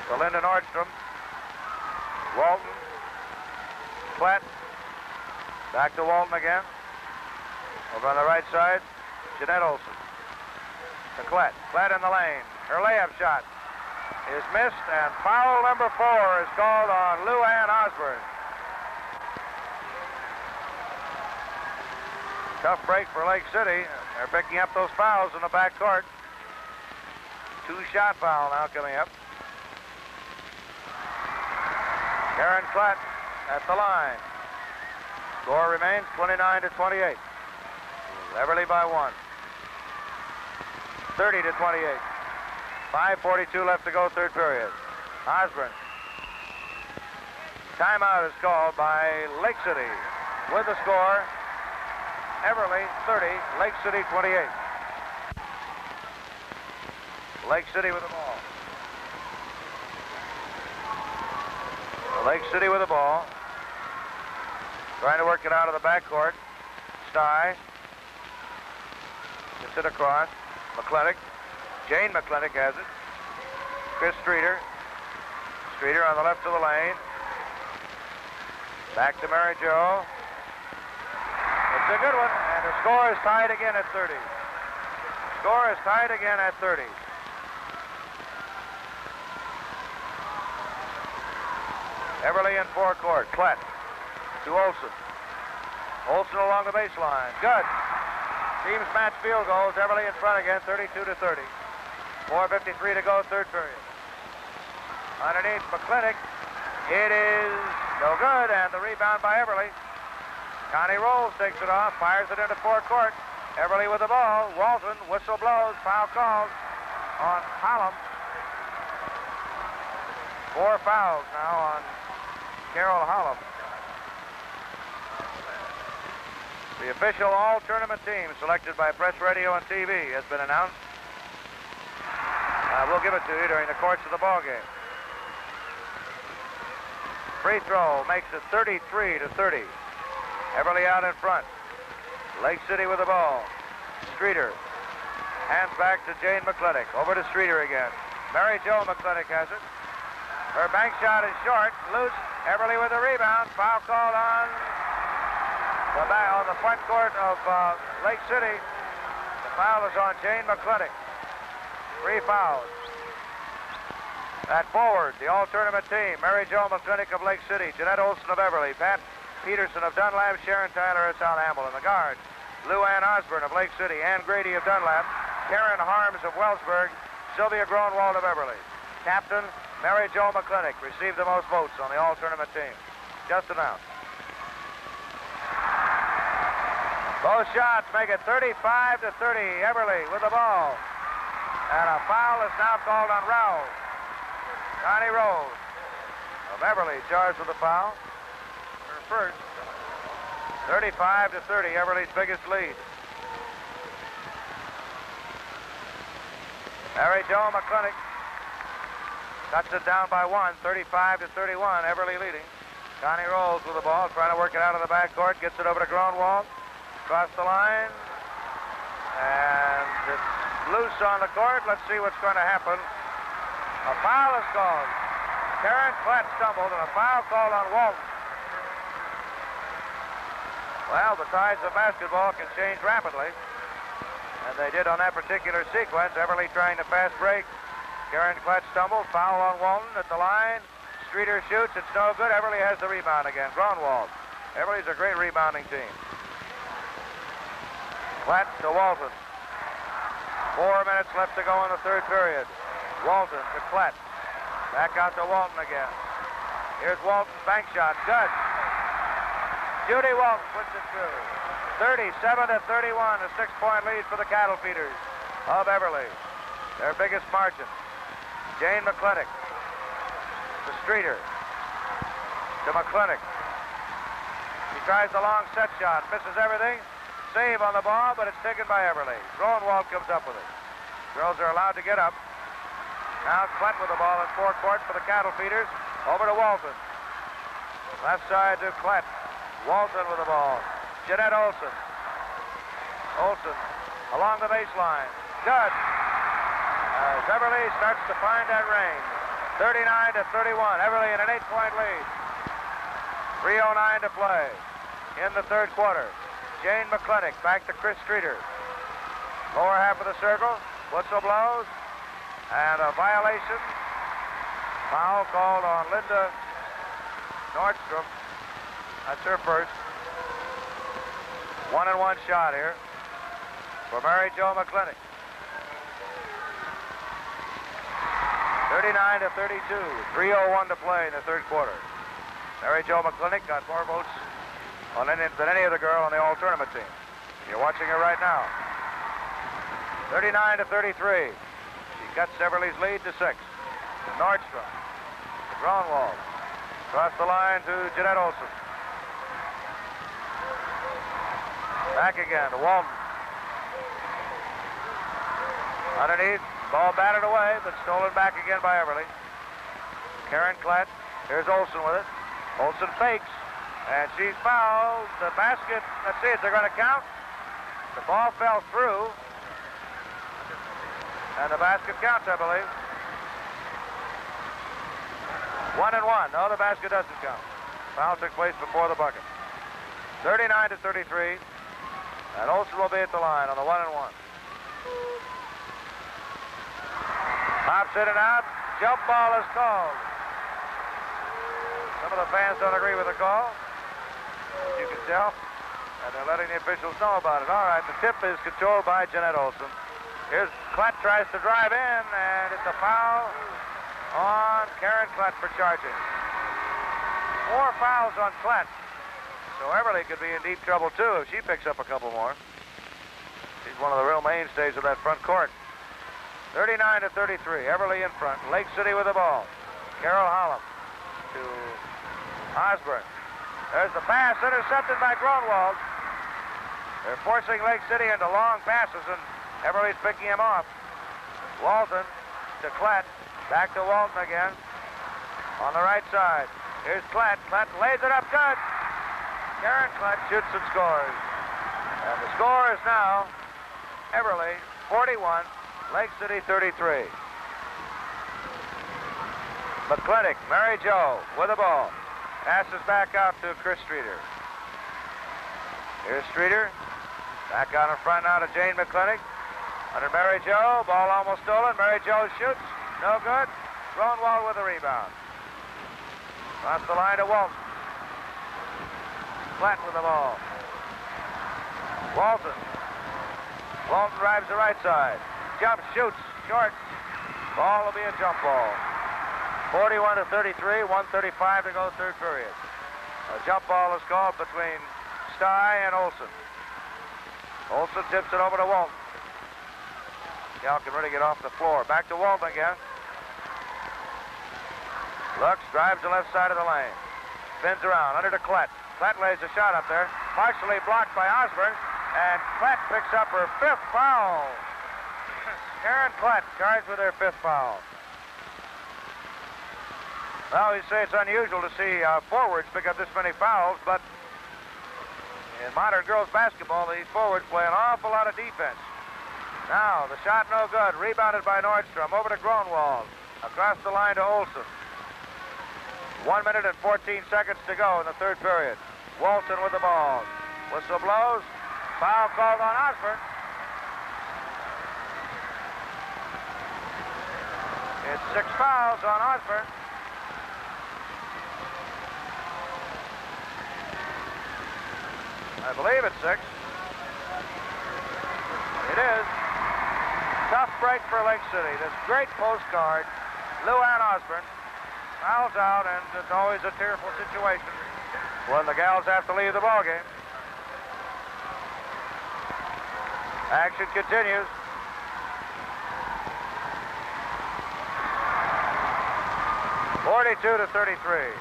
To Linda Nordstrom. Walton. Platt. Back to Walton again. Over on the right side, Jeannette Olsen. To Klett. Klett in the lane. Her layup shot is missed, and foul number 4 is called on Lou Ann Osborne. Tough break for Lake City. They're picking up those fouls in the backcourt. 2-shot foul now coming up. Karen Klett at the line. Score remains 29-28. Everly by 1. 30-28. 5:42 left to go, third period. Osborne. Timeout is called by Lake City. With the score, Everly 30, Lake City 28. Lake City with the ball. Lake City with the ball. Trying to work it out of the backcourt. Stye. Gets it across. McClintock. Jane McClintock has it. Chris Streeter. Streeter on the left of the lane. Back to Mary Jo. It's a good one, and the score is tied again at 30. Score is tied again at 30. Everly in forecourt. Klett to Olsen. Olsen along the baseline. Good. Teams match field goals. Everly in front again, 32-30. 4:53 to go, third period. Underneath McClintock. It is no good, and the rebound by Everly. Connie Rolls takes it off, fires it into forecourt. Everly with the ball. Walton, whistle blows, foul called on Hallam. 4 fouls now on Carol Hallam. The official all-tournament team selected by Press Radio and TV has been announced. We'll give it to you during the course of the ballgame. Free throw makes it 33-30. Everly out in front. Lake City with the ball. Streeter. Hands back to Jane McClintock. Over to Streeter again. Mary Jo McClintock has it. Her bank shot is short. Loose. Everly with the rebound. Foul called on the front court of Lake City. The foul is on Jane McClintock. 3 fouls. At forward, the all-tournament team. Mary Jo McClintock of Lake City. Jeannette Olsen of Everly. Pat Peterson of Dunlap. Sharon Tyler of South Hamilton. The guard, Lou Ann Osborne of Lake City. Ann Grady of Dunlap. Karen Harms of Wellsburg. Sylvia Groenewald of Everly. Captain, Mary Jo McClintock received the most votes on the all-tournament team. Just announced. Both shots make it 35-30. Everly with the ball. And a foul is now called on Rowell. Connie Rolls of Everly charged with the foul. Her first. 35-30, Everly's biggest lead. Mary Jo McClintock cuts it down by 1, 35-31, Everly leading. Connie Rolls with the ball, trying to work it out of the backcourt, gets it over to Groenewald. Across the line. And it's loose on the court. Let's see what's going to happen. A foul is called. Karen Klett stumbled, and a foul called on Walton. Well, the tides of basketball can change rapidly. And they did on that particular sequence. Everly trying to fast break. Karen Klett stumbled. Foul on Walton at the line. Streeter shoots. It's no good. Everly has the rebound again. Groenewald. Everly's a great rebounding team. Klett to Walton. 4 minutes left to go in the third period. Walton to Klett. Back out to Walton again. Here's Walton's bank shot. Good. Judy Walton puts it through. 37-31, a 6-point lead for the cattle feeders of Everly. Their biggest margin. Jane McClintock to Streeter to McClintock. He tries the long set shot, misses everything. Save on the ball, but it's taken by Everly. Groenewald comes up with it. Girls are allowed to get up. Now Klett with the ball in forecourt for the cattle feeders. Over to Walton. Left side to Klett. Walton with the ball. Jeannette Olsen. Olsen along the baseline. Good. As Everly starts to find that range. 39-31. Everly in an 8-point lead. 3:09 to play in the third quarter. Jane McClintock back to Chris Streeter. Lower half of the circle. Whistle blows. And a violation. Foul called on Linda Nordstrom. That's her first. 1-and-1 shot here for Mary Jo McClintock. 39-32. 3:01 to play in the third quarter. Mary Jo McClintock got more votes than any other girl on the all-tournament team. You're watching her right now. 39-33. She cuts Everly's lead to 6. Nordstrom. Gronwald. Across the line to Jeannette Olsen. Back again to Walton. Underneath. Ball batted away, but stolen back again by Everly. Karen Klett. Here's Olsen with it. Olsen fakes. And she's fouled. The basket. Let's see if they're going to count. The ball fell through. And the basket counts, I believe. 1-and-1. No, the basket doesn't count. Foul took place before the bucket. 39-33. And Olsen will be at the line on the 1-and-1. Pops in and out. Jump ball is called. Some of the fans don't agree with the call, as you can tell. And they're letting the officials know about it. All right, the tip is controlled by Jeannette Olsen. Here's Klett tries to drive in, and it's a foul on Karen Klett for charging. 4 fouls on Klett. So Everly could be in deep trouble, too, if she picks up a couple more. She's one of the real mainstays of that front court. 39-33. Everly in front. Lake City with the ball. Carol Holland to Osborne. There's the pass intercepted by Gronwald. They're forcing Lake City into long passes, and Everly's picking him off. Walton to Klett. Back to Walton again. On the right side. Here's Klett. Klett lays it up good. Karen Klett shoots and scores. And the score is now Everly 41, Lake City 33. McClintock, Mary Jo with the ball. Passes back out to Chris Streeter. Here's Streeter. Back out in front now to Jane McClintock. Under Mary Jo. Ball almost stolen. Mary Jo shoots. No good. Gronwald with the rebound. Across the line to Walton. Klett with the ball. Walton. Walton drives the right side. Jumps, shoots, short. Ball will be a jump ball. 41-33, 1:35 to go third period. A jump ball is called between Stye and Olsen. Olsen tips it over to Walton. Cal can really get off the floor. Back to Walton again. Looks, drives the left side of the lane. Spins around, under to Klett. Klett lays a shot up there. Partially blocked by Osborne. And Klett picks up her 5th foul. Karen Klett charged with her 5th foul. Well, you say it's unusual to see forwards pick up this many fouls, but in modern girls basketball, these forwards play an awful lot of defense. Now, the shot no good. Rebounded by Nordstrom. Over to Gronwald. Across the line to Olsen. 1 minute and 14 seconds to go in the third period. Walton with the ball. Whistle blows. Foul called on Osborne. It's 6 fouls on Osborne. I believe it's 6. It is. Tough break for Lake City. This great postcard. Lou Ann Osborne fouls out, and it's always a tearful situation when the gals have to leave the ballgame. Action continues. (42-33).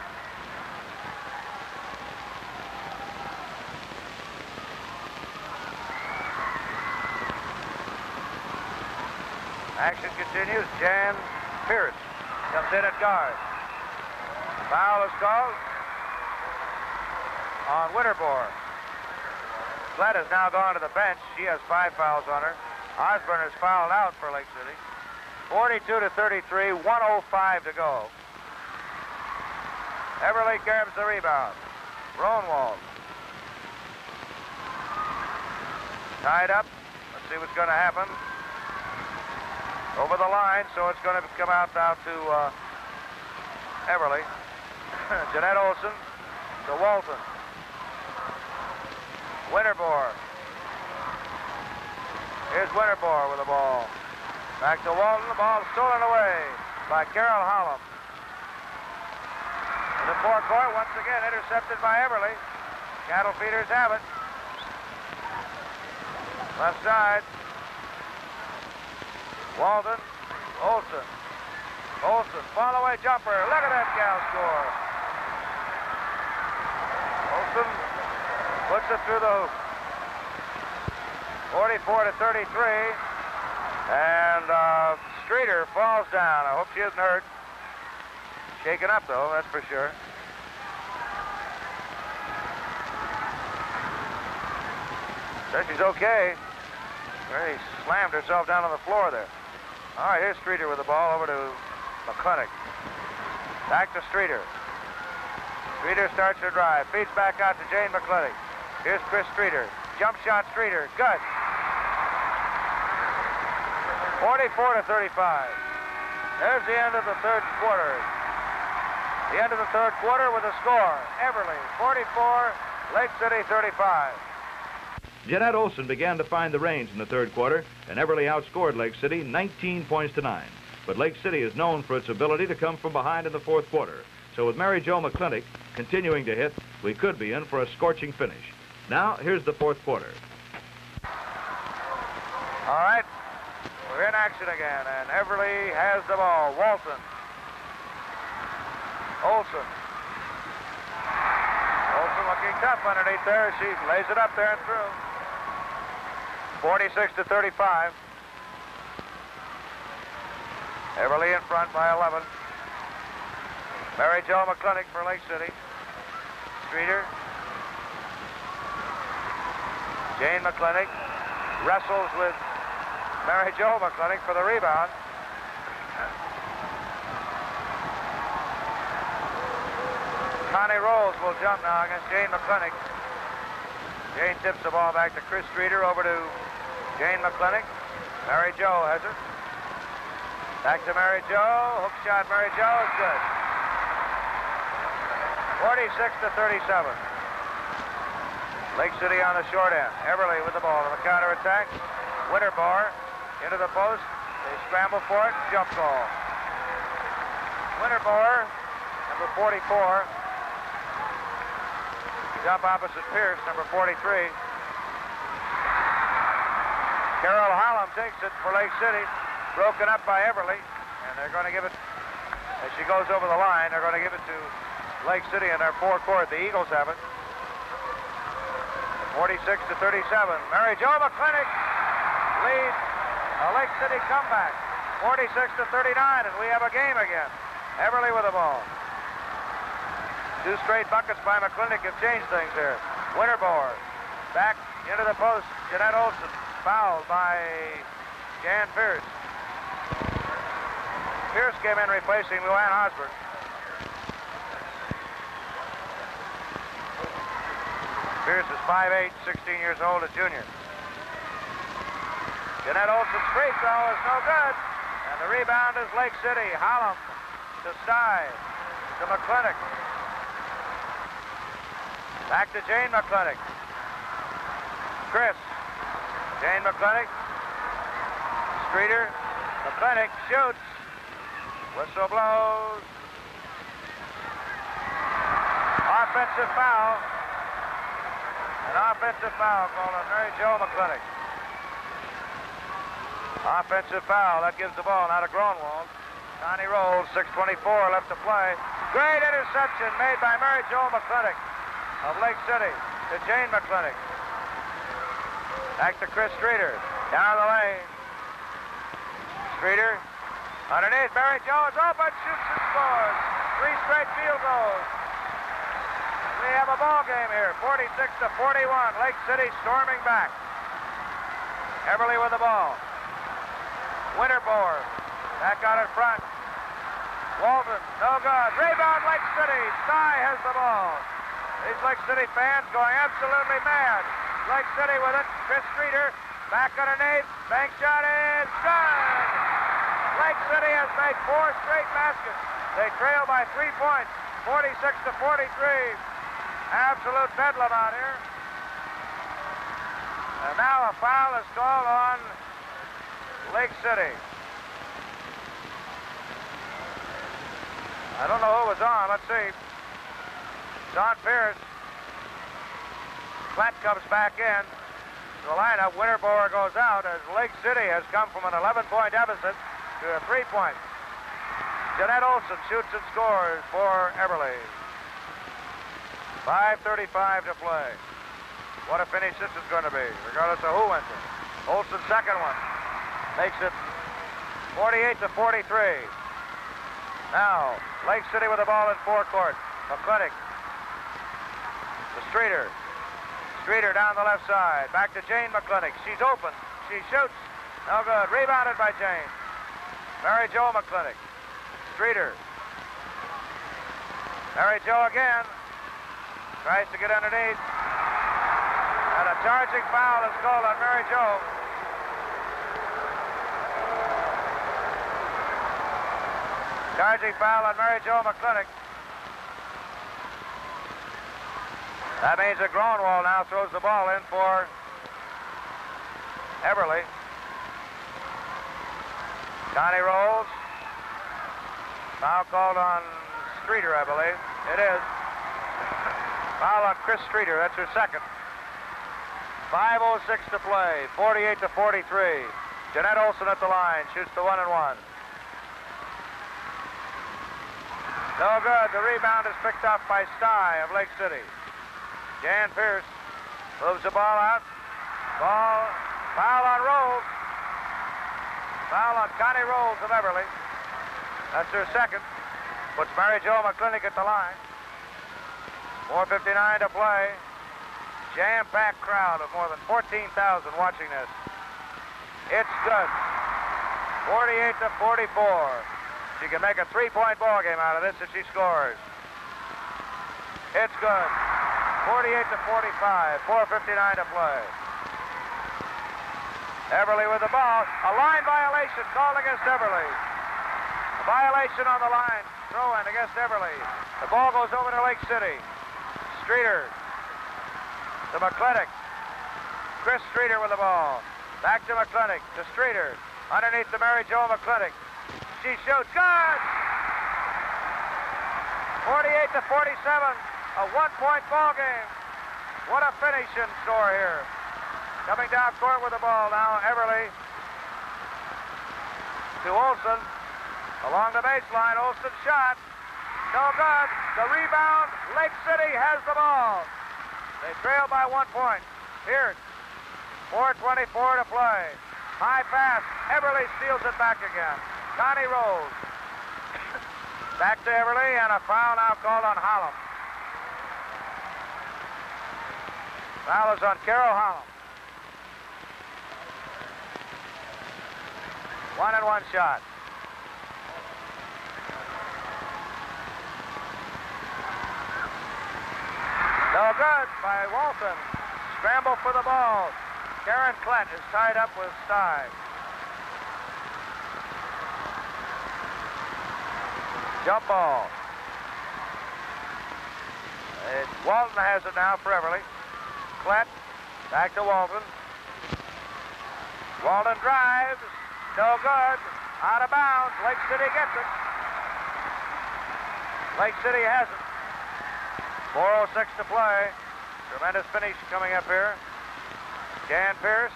Action continues. Jan Pierce comes in at guard. Foul is called on Winterbore. Glett has now gone to the bench. She has 5 fouls on her. Osborne is fouled out for Lake City. 42-33, 1:05 to go. Everly grabs the rebound. Rohnwald. Tied up. Let's see what's going to happen. Over the line, so it's going to come out now to Everly. Jeannette Olsen to Walton. Winterbore. Here's Winterbore with the ball. Back to Walton. The ball stolen away by Carol Hallam. In the forecourt, once again intercepted by Everly. Cattle feeders have it. Left side. Walton. Olsen. Olsen. Fall away jumper. Look at that gal score. Olsen puts it through the hoop. 44-33. And Streeter falls down. I hope she isn't hurt. Shaken up, though, that's for sure. Says she's okay. She slammed herself down on the floor there. All right, here's Streeter with the ball over to McClintock. Back to Streeter. Streeter starts her drive. Feeds back out to Jane McClintock. Here's Chris Streeter. Jump shot Streeter. Good. 44-35. There's the end of the third quarter. The end of the third quarter with a score. Everly 44, Lake City 35. Jeannette Olsen began to find the reins in the third quarter, and Everly outscored Lake City 19 points to 9. But Lake City is known for its ability to come from behind in the fourth quarter. So with Mary Jo McClintock continuing to hit, we could be in for a scorching finish. Now, here's the fourth quarter. All right. We're in action again, and Everly has the ball. Walton. Olsen. Olsen looking tough underneath there. She lays it up there and through. 46-35. Everly in front by 11. Mary Jo McClintock for Lake City. Streeter. Jane McClintock wrestles with Mary Jo McClintock for the rebound. Connie Rolls will jump now against Jane McClintock. Jane tips the ball back to Chris Streeter, over to Jane McClintock. Mary Jo has it. Back to Mary Jo. Hook shot Mary Jo is good. 46-37. Lake City on the short end. Everly with the ball on the counterattack. Winterbore into the post. They scramble for it. Jump ball. Winterbore, number 44. Jump opposite Pierce, number 43. Carol Hallam takes it for Lake City. Broken up by Everly. And they're going to give it, as she goes over the line, they're going to give it to Lake City in their forecourt. The Eagles have it. 46-37. Mary Jo McClintock leads a Lake City comeback. 46-39, and we have a game again. Everly with the ball. 2 straight buckets by McClintock have changed things here. Winterbore back into the post. Jeannette Olsen fouled by Jan Pierce. Pierce came in replacing Luann Osborne. Pierce is 5'8", 16 years old, a junior. Jeannette Olsen's free throw is no good. And the rebound is Lake City. Hallam to Stye to McClintock. Back to Jane McClintock. Chris. Jane McClintock. Streeter. McClintock shoots. Whistle blows. Offensive foul. An offensive foul called on Mary Jo McClintock. Offensive foul. That gives the ball now to Gronwald. Connie Rolls, 6:24 left to play. Great interception made by Mary Jo McClintock of Lake City to Jane McClintock. Back to Chris Streeter. Down the lane. Streeter. Underneath, Mary Jo is open, shoots and scores. 3 straight field goals. We have a ball game here, 46-41. Lake City storming back. Everly with the ball. Winterbourne back out in front. Walton, no good. Rebound, Lake City. Sty has the ball. These Lake City fans going absolutely mad. Lake City with it. Chris Streeter back underneath. Bank shot is good. Lake City has made 4 straight baskets. They trail by 3 points, 46-43. Absolute bedlam out here. And now a foul is called on Lake City. I don't know who was on. Let's see. Don Pierce. Platt comes back in. The lineup. Winterbourne goes out as Lake City has come from an 11-point deficit to a 3-point. Jeannette Olsen shoots and scores for Everly. 5:35 to play. What a finish this is going to be, regardless of who wins it. Olsen's second one makes it 48-43. Now, Lake City with the ball in forecourt. McClintock to Streeter. Streeter down the left side. Back to Jane McClintock. She's open. She shoots. No good. Rebounded by Jane. Mary Jo McClintock. Streeter. Mary Jo again. Tries to get underneath. And a charging foul is called on Mary Jo. Charging foul on Mary Jo McClintock. That means that Gronwall now throws the ball in for Everly. Connie rolls. Foul called on Streeter, I believe. It is. Foul on Chris Streeter. That's her second. 5:06 to play. 48-43. Jeannette Olsen at the line. Shoots the 1-and-1. No good. The rebound is picked up by Sty of Lake City. Jan Pierce moves the ball out. Foul on Rolls. Foul on Connie Rolls of Everly. That's her second. Puts Mary Jo McClintock at the line. 4:59 to play. Jam-packed crowd of more than 14,000 watching this. It's good. 48-44. She can make a 3-point ball game out of this if she scores. It's good. 48-45. 4:59 to play. Everly with the ball. A line violation called against Everly. A violation on the line. Throw-in against Everly. The ball goes over to Lake City. Streeter to McClintock. Chris Streeter with the ball. Back to McClintock. To Streeter. Underneath to Mary Jo McClintock. She shoots. Good! 48-47. A 1-point ball game. What a finish in store here. Coming down court with the ball now. Everly to Olsen. Along the baseline. Olsen shot. No good. The rebound. Lake City has the ball. They trail by 1 point. Pierce. 4:24 to play. High pass. Everly steals it back again. Connie rolls. Back to Everly, and a foul now called on Hallam. Foul is on Carol Hallam. 1-and-1 shot. No good by Walton. Scramble for the ball. Karen Klett is tied up with Sty. Jump ball. Walton has it now for Everly. Klett back to Walton. Walton drives. No good. Out of bounds. Lake City gets it. Lake City has it. 4:06 to play. Tremendous finish coming up here. Jan Pierce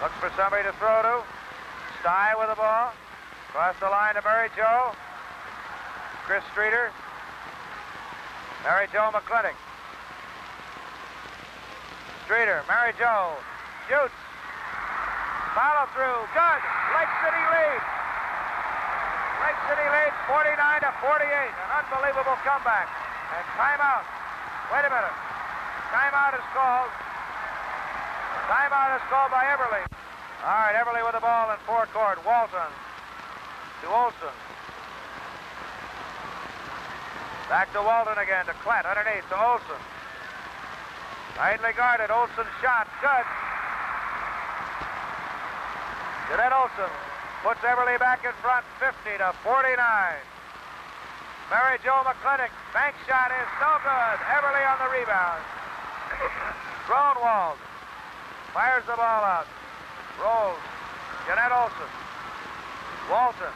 looks for somebody to throw to. Sty with the ball. Across the line to Mary Jo. Chris Streeter. Mary Jo McClintock. Streeter. Mary Jo shoots. Follow through. Good. Lake City leads. Lake City leads 49-48. An unbelievable comeback. And timeout. Wait a minute. Timeout is called. Timeout is called by Everly. All right, Everly with the ball in forecourt. Walton to Olsen. Back to Walton again, to Klett, underneath to Olsen. Tightly guarded, Olsen shot, good. Jeannette Olsen puts Everly back in front, 50-49. Mary Jo McClintock, bank shot is no good. Everly on the rebound. Gronwald fires the ball out. Rolls. Jeannette Olsen. Walton.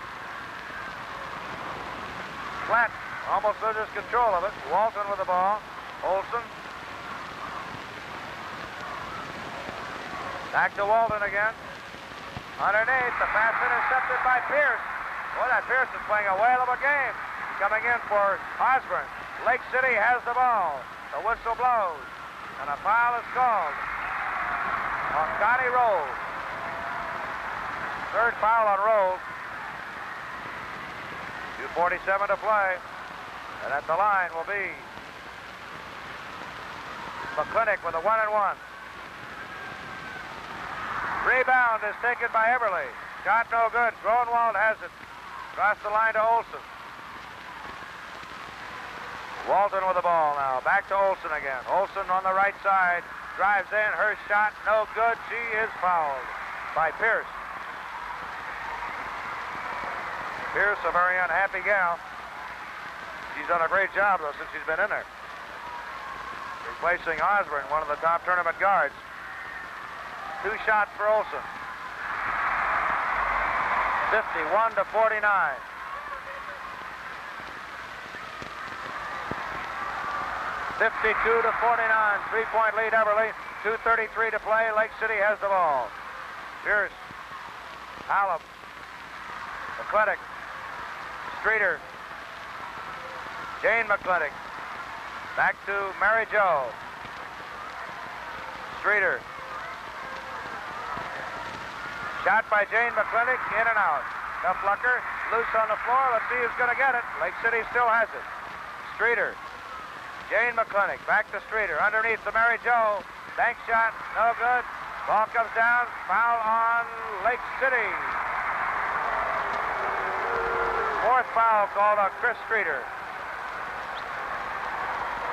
Klett almost loses control of it. Walton with the ball. Olsen. Back to Walton again. Underneath, the pass intercepted by Pierce. Boy, that Pierce is playing a whale of a game. Coming in for Osborne. Lake City has the ball. The whistle blows. And a foul is called on Connie Rolls. Third foul on Rolls. 2:47 to play. And at the line will be McClintock with a 1-and-1. Rebound is taken by Everly. Shot no good. Gronwald has it. Across the line to Olsen. Walton with the ball now. Back to Olsen again. Olsen on the right side. Drives in. Her shot no good. She is fouled by Pierce. Pierce, a very unhappy gal. She's done a great job, though, since she's been in there. Replacing Osborne, one of the top tournament guards. 2 shots for Olsen. 51-49. (52-49). 3-point lead, Everly. 2:33 to play. Lake City has the ball. Pierce. Hallam. McClintock. Streeter. Jane McClintock. Back to Mary Jo. Streeter. Shot by Jane McClintock, in and out. Tough Lucker, loose on the floor. Let's see who's going to get it. Lake City still has it. Streeter. Jane McClintock, back to Streeter. Underneath to Mary Jo. Bank shot, no good. Ball comes down. Foul on Lake City. Fourth foul called on Chris Streeter.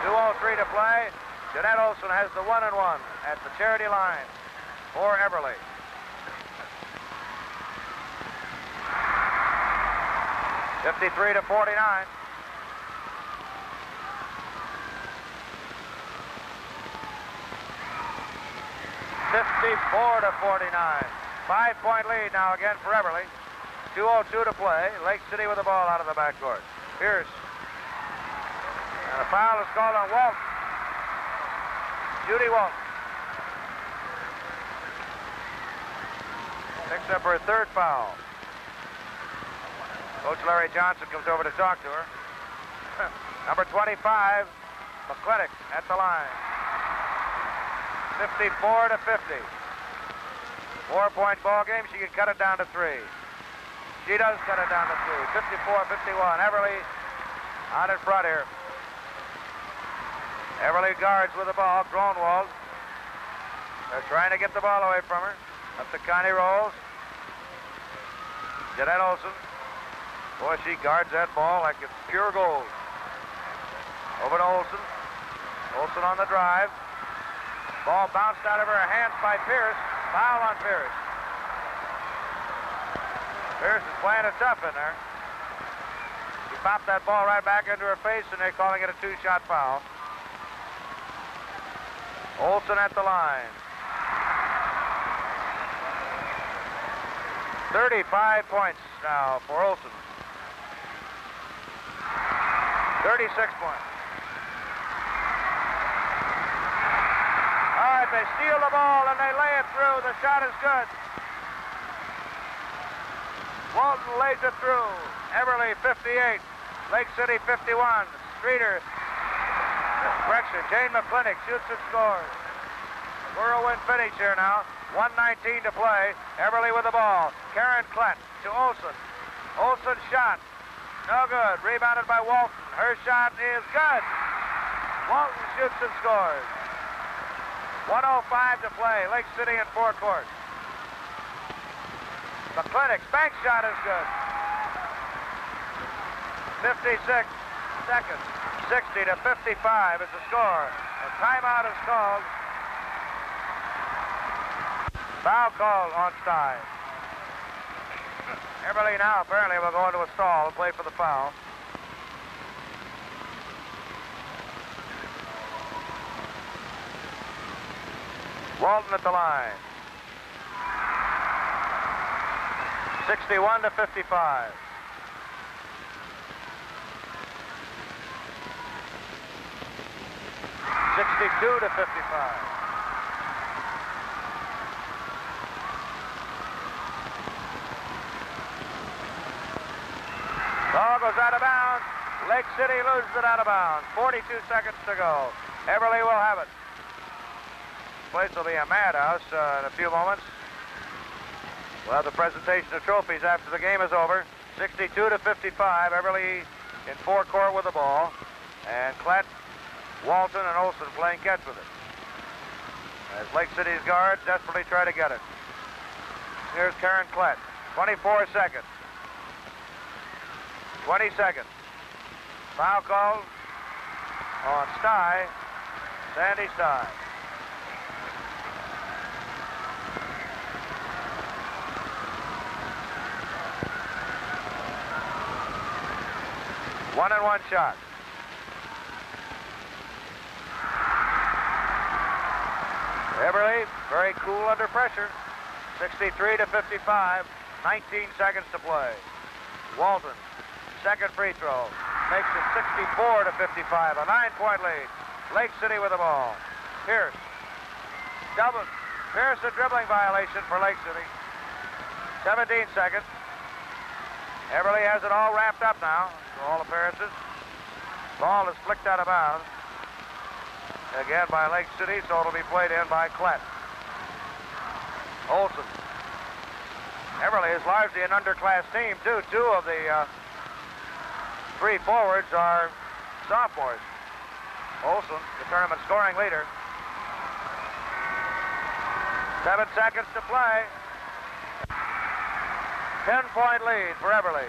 2:03 to play. Jeannette Olsen has the 1-and-1 at the charity line for Everly. (53-49). (54-49). 5-point lead now again for Everly. 2:02 to play. Lake City with the ball out of the backcourt. Pierce. And a foul is called on Walton. Judy Walton. Picks up her third foul. Coach Larry Johnson comes over to talk to her. Number 25, McClintock at the line. 54-50. 4-point ball game. She can cut it down to 3. She does cut it down to 3. 54-51. Everly out in front here. Everly guards with the ball. Gronwald. They're trying to get the ball away from her. Up to Connie Rolls. Jeannette Olsen. Boy, she guards that ball like it's pure gold. Over to Olsen. Olsen on the drive. Ball bounced out of her hands by Pierce. Foul on Pierce. Pierce is playing it tough in there. He popped that ball right back into her face, and they're calling it a 2-shot foul. Olsen at the line. 35 points now for Olsen. 36 points. All right, they steal the ball and they lay it through. The shot is good. Walton lays it through. Everly 58. Lake City 51. Streeter. Correction. Jane McClintock shoots and scores. Whirlwind finish here now. 1:19 to play. Everly with the ball. Karen Klett to Olsen. Olsen shot. No good. Rebounded by Walton. Her shot is good. Walton shoots and scores. 1:05 to play. Lake City in forecourt. McClintock's bank shot is good. 56 seconds. 60 to 55 is the score. And timeout is called. Foul call on Stein. Everly now apparently will go into a stall and play for the foul. Walton at the line. 61 to 55. $62 to 55. Ball goes out of bounds. Lake City loses it out of bounds. 42 seconds to go. Everly will have it. This place will be a madhouse in a few moments. We'll have the presentation of trophies after the game is over. 62 to 55. Everly in forecourt with the ball. And Klett, Walton, and Olsen playing catch with it. As Lake City's guards desperately try to get it. Here's Karen Klett. 24 seconds. 20 seconds. Foul called on Stye. Sandy Stye. One and one shot. Everly, very cool under pressure. 63 to 55. 19 seconds to play. Walton, second free throw. Makes it 64 to 55. A 9-point lead. Lake City with the ball. Pierce. Double. Pierce, a dribbling violation for Lake City. 17 seconds. Everly has it all wrapped up now, to all appearances. Ball is flicked out of bounds. Again by Lake City, so it'll be played in by Klett. Olsen. Everly is largely an underclass team, too. Two of the three forwards are sophomores. Olsen, the tournament scoring leader. 7 seconds to play. 10-point lead for Everly.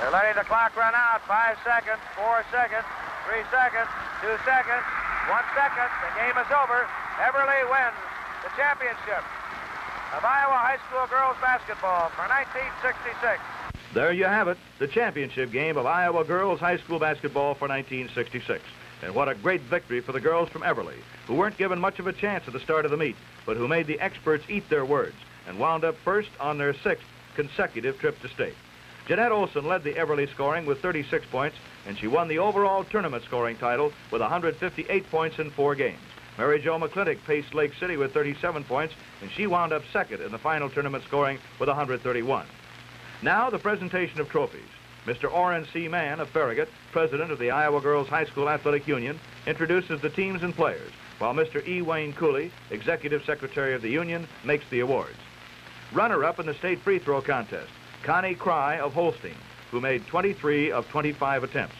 They're letting the clock run out. 5 seconds, 4 seconds, 3 seconds, 2 seconds, 1 second. The game is over. Everly wins the championship of Iowa High School girls basketball for 1966. There you have it, the championship game of Iowa girls high school basketball for 1966. And what a great victory for the girls from Everly, who weren't given much of a chance at the start of the meet, but who made the experts eat their words and wound up first on their 6th consecutive trip to state. Jeannette Olsen led the Everly scoring with 36 points, and she won the overall tournament scoring title with 158 points in 4 games. Mary Jo McClintock paced Lake City with 37 points, and she wound up second in the final tournament scoring with 131. Now the presentation of trophies. Mr. Orrin C. Mann of Farragut, president of the Iowa Girls High School Athletic Union, introduces the teams and players, while Mr. E. Wayne Cooley, executive secretary of the union, makes the awards. Runner-up in the state free throw contest, Connie Cry of Holstein, who made 23 of 25 attempts.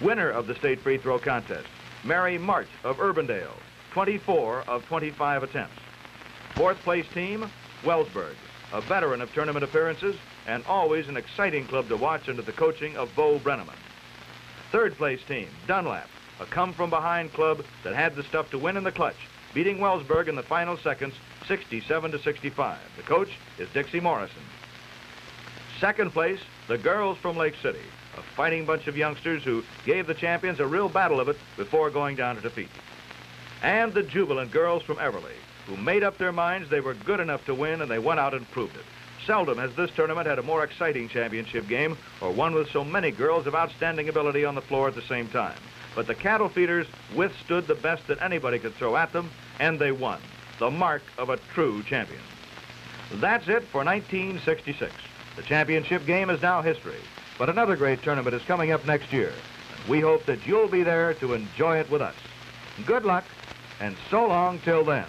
Winner of the state free throw contest, Mary March of Urbandale, 24 of 25 attempts. 4th place team, Wellsburg, a veteran of tournament appearances and always an exciting club to watch under the coaching of Bo Brenneman. 3rd place team, Dunlap, a come-from-behind club that had the stuff to win in the clutch, beating Wellsburg in the final seconds, 67 to 65. The coach is Dixie Morrison. 2nd place, the girls from Lake City, a fighting bunch of youngsters who gave the champions a real battle of it before going down to defeat. And the jubilant girls from Everly, who made up their minds they were good enough to win, and they went out and proved it. Seldom has this tournament had a more exciting championship game, or one with so many girls of outstanding ability on the floor at the same time. But the cattle feeders withstood the best that anybody could throw at them, and they won, the mark of a true champion. That's it for 1966. The championship game is now history. But another great tournament is coming up next year. We hope that you'll be there to enjoy it with us. Good luck, and so long till then.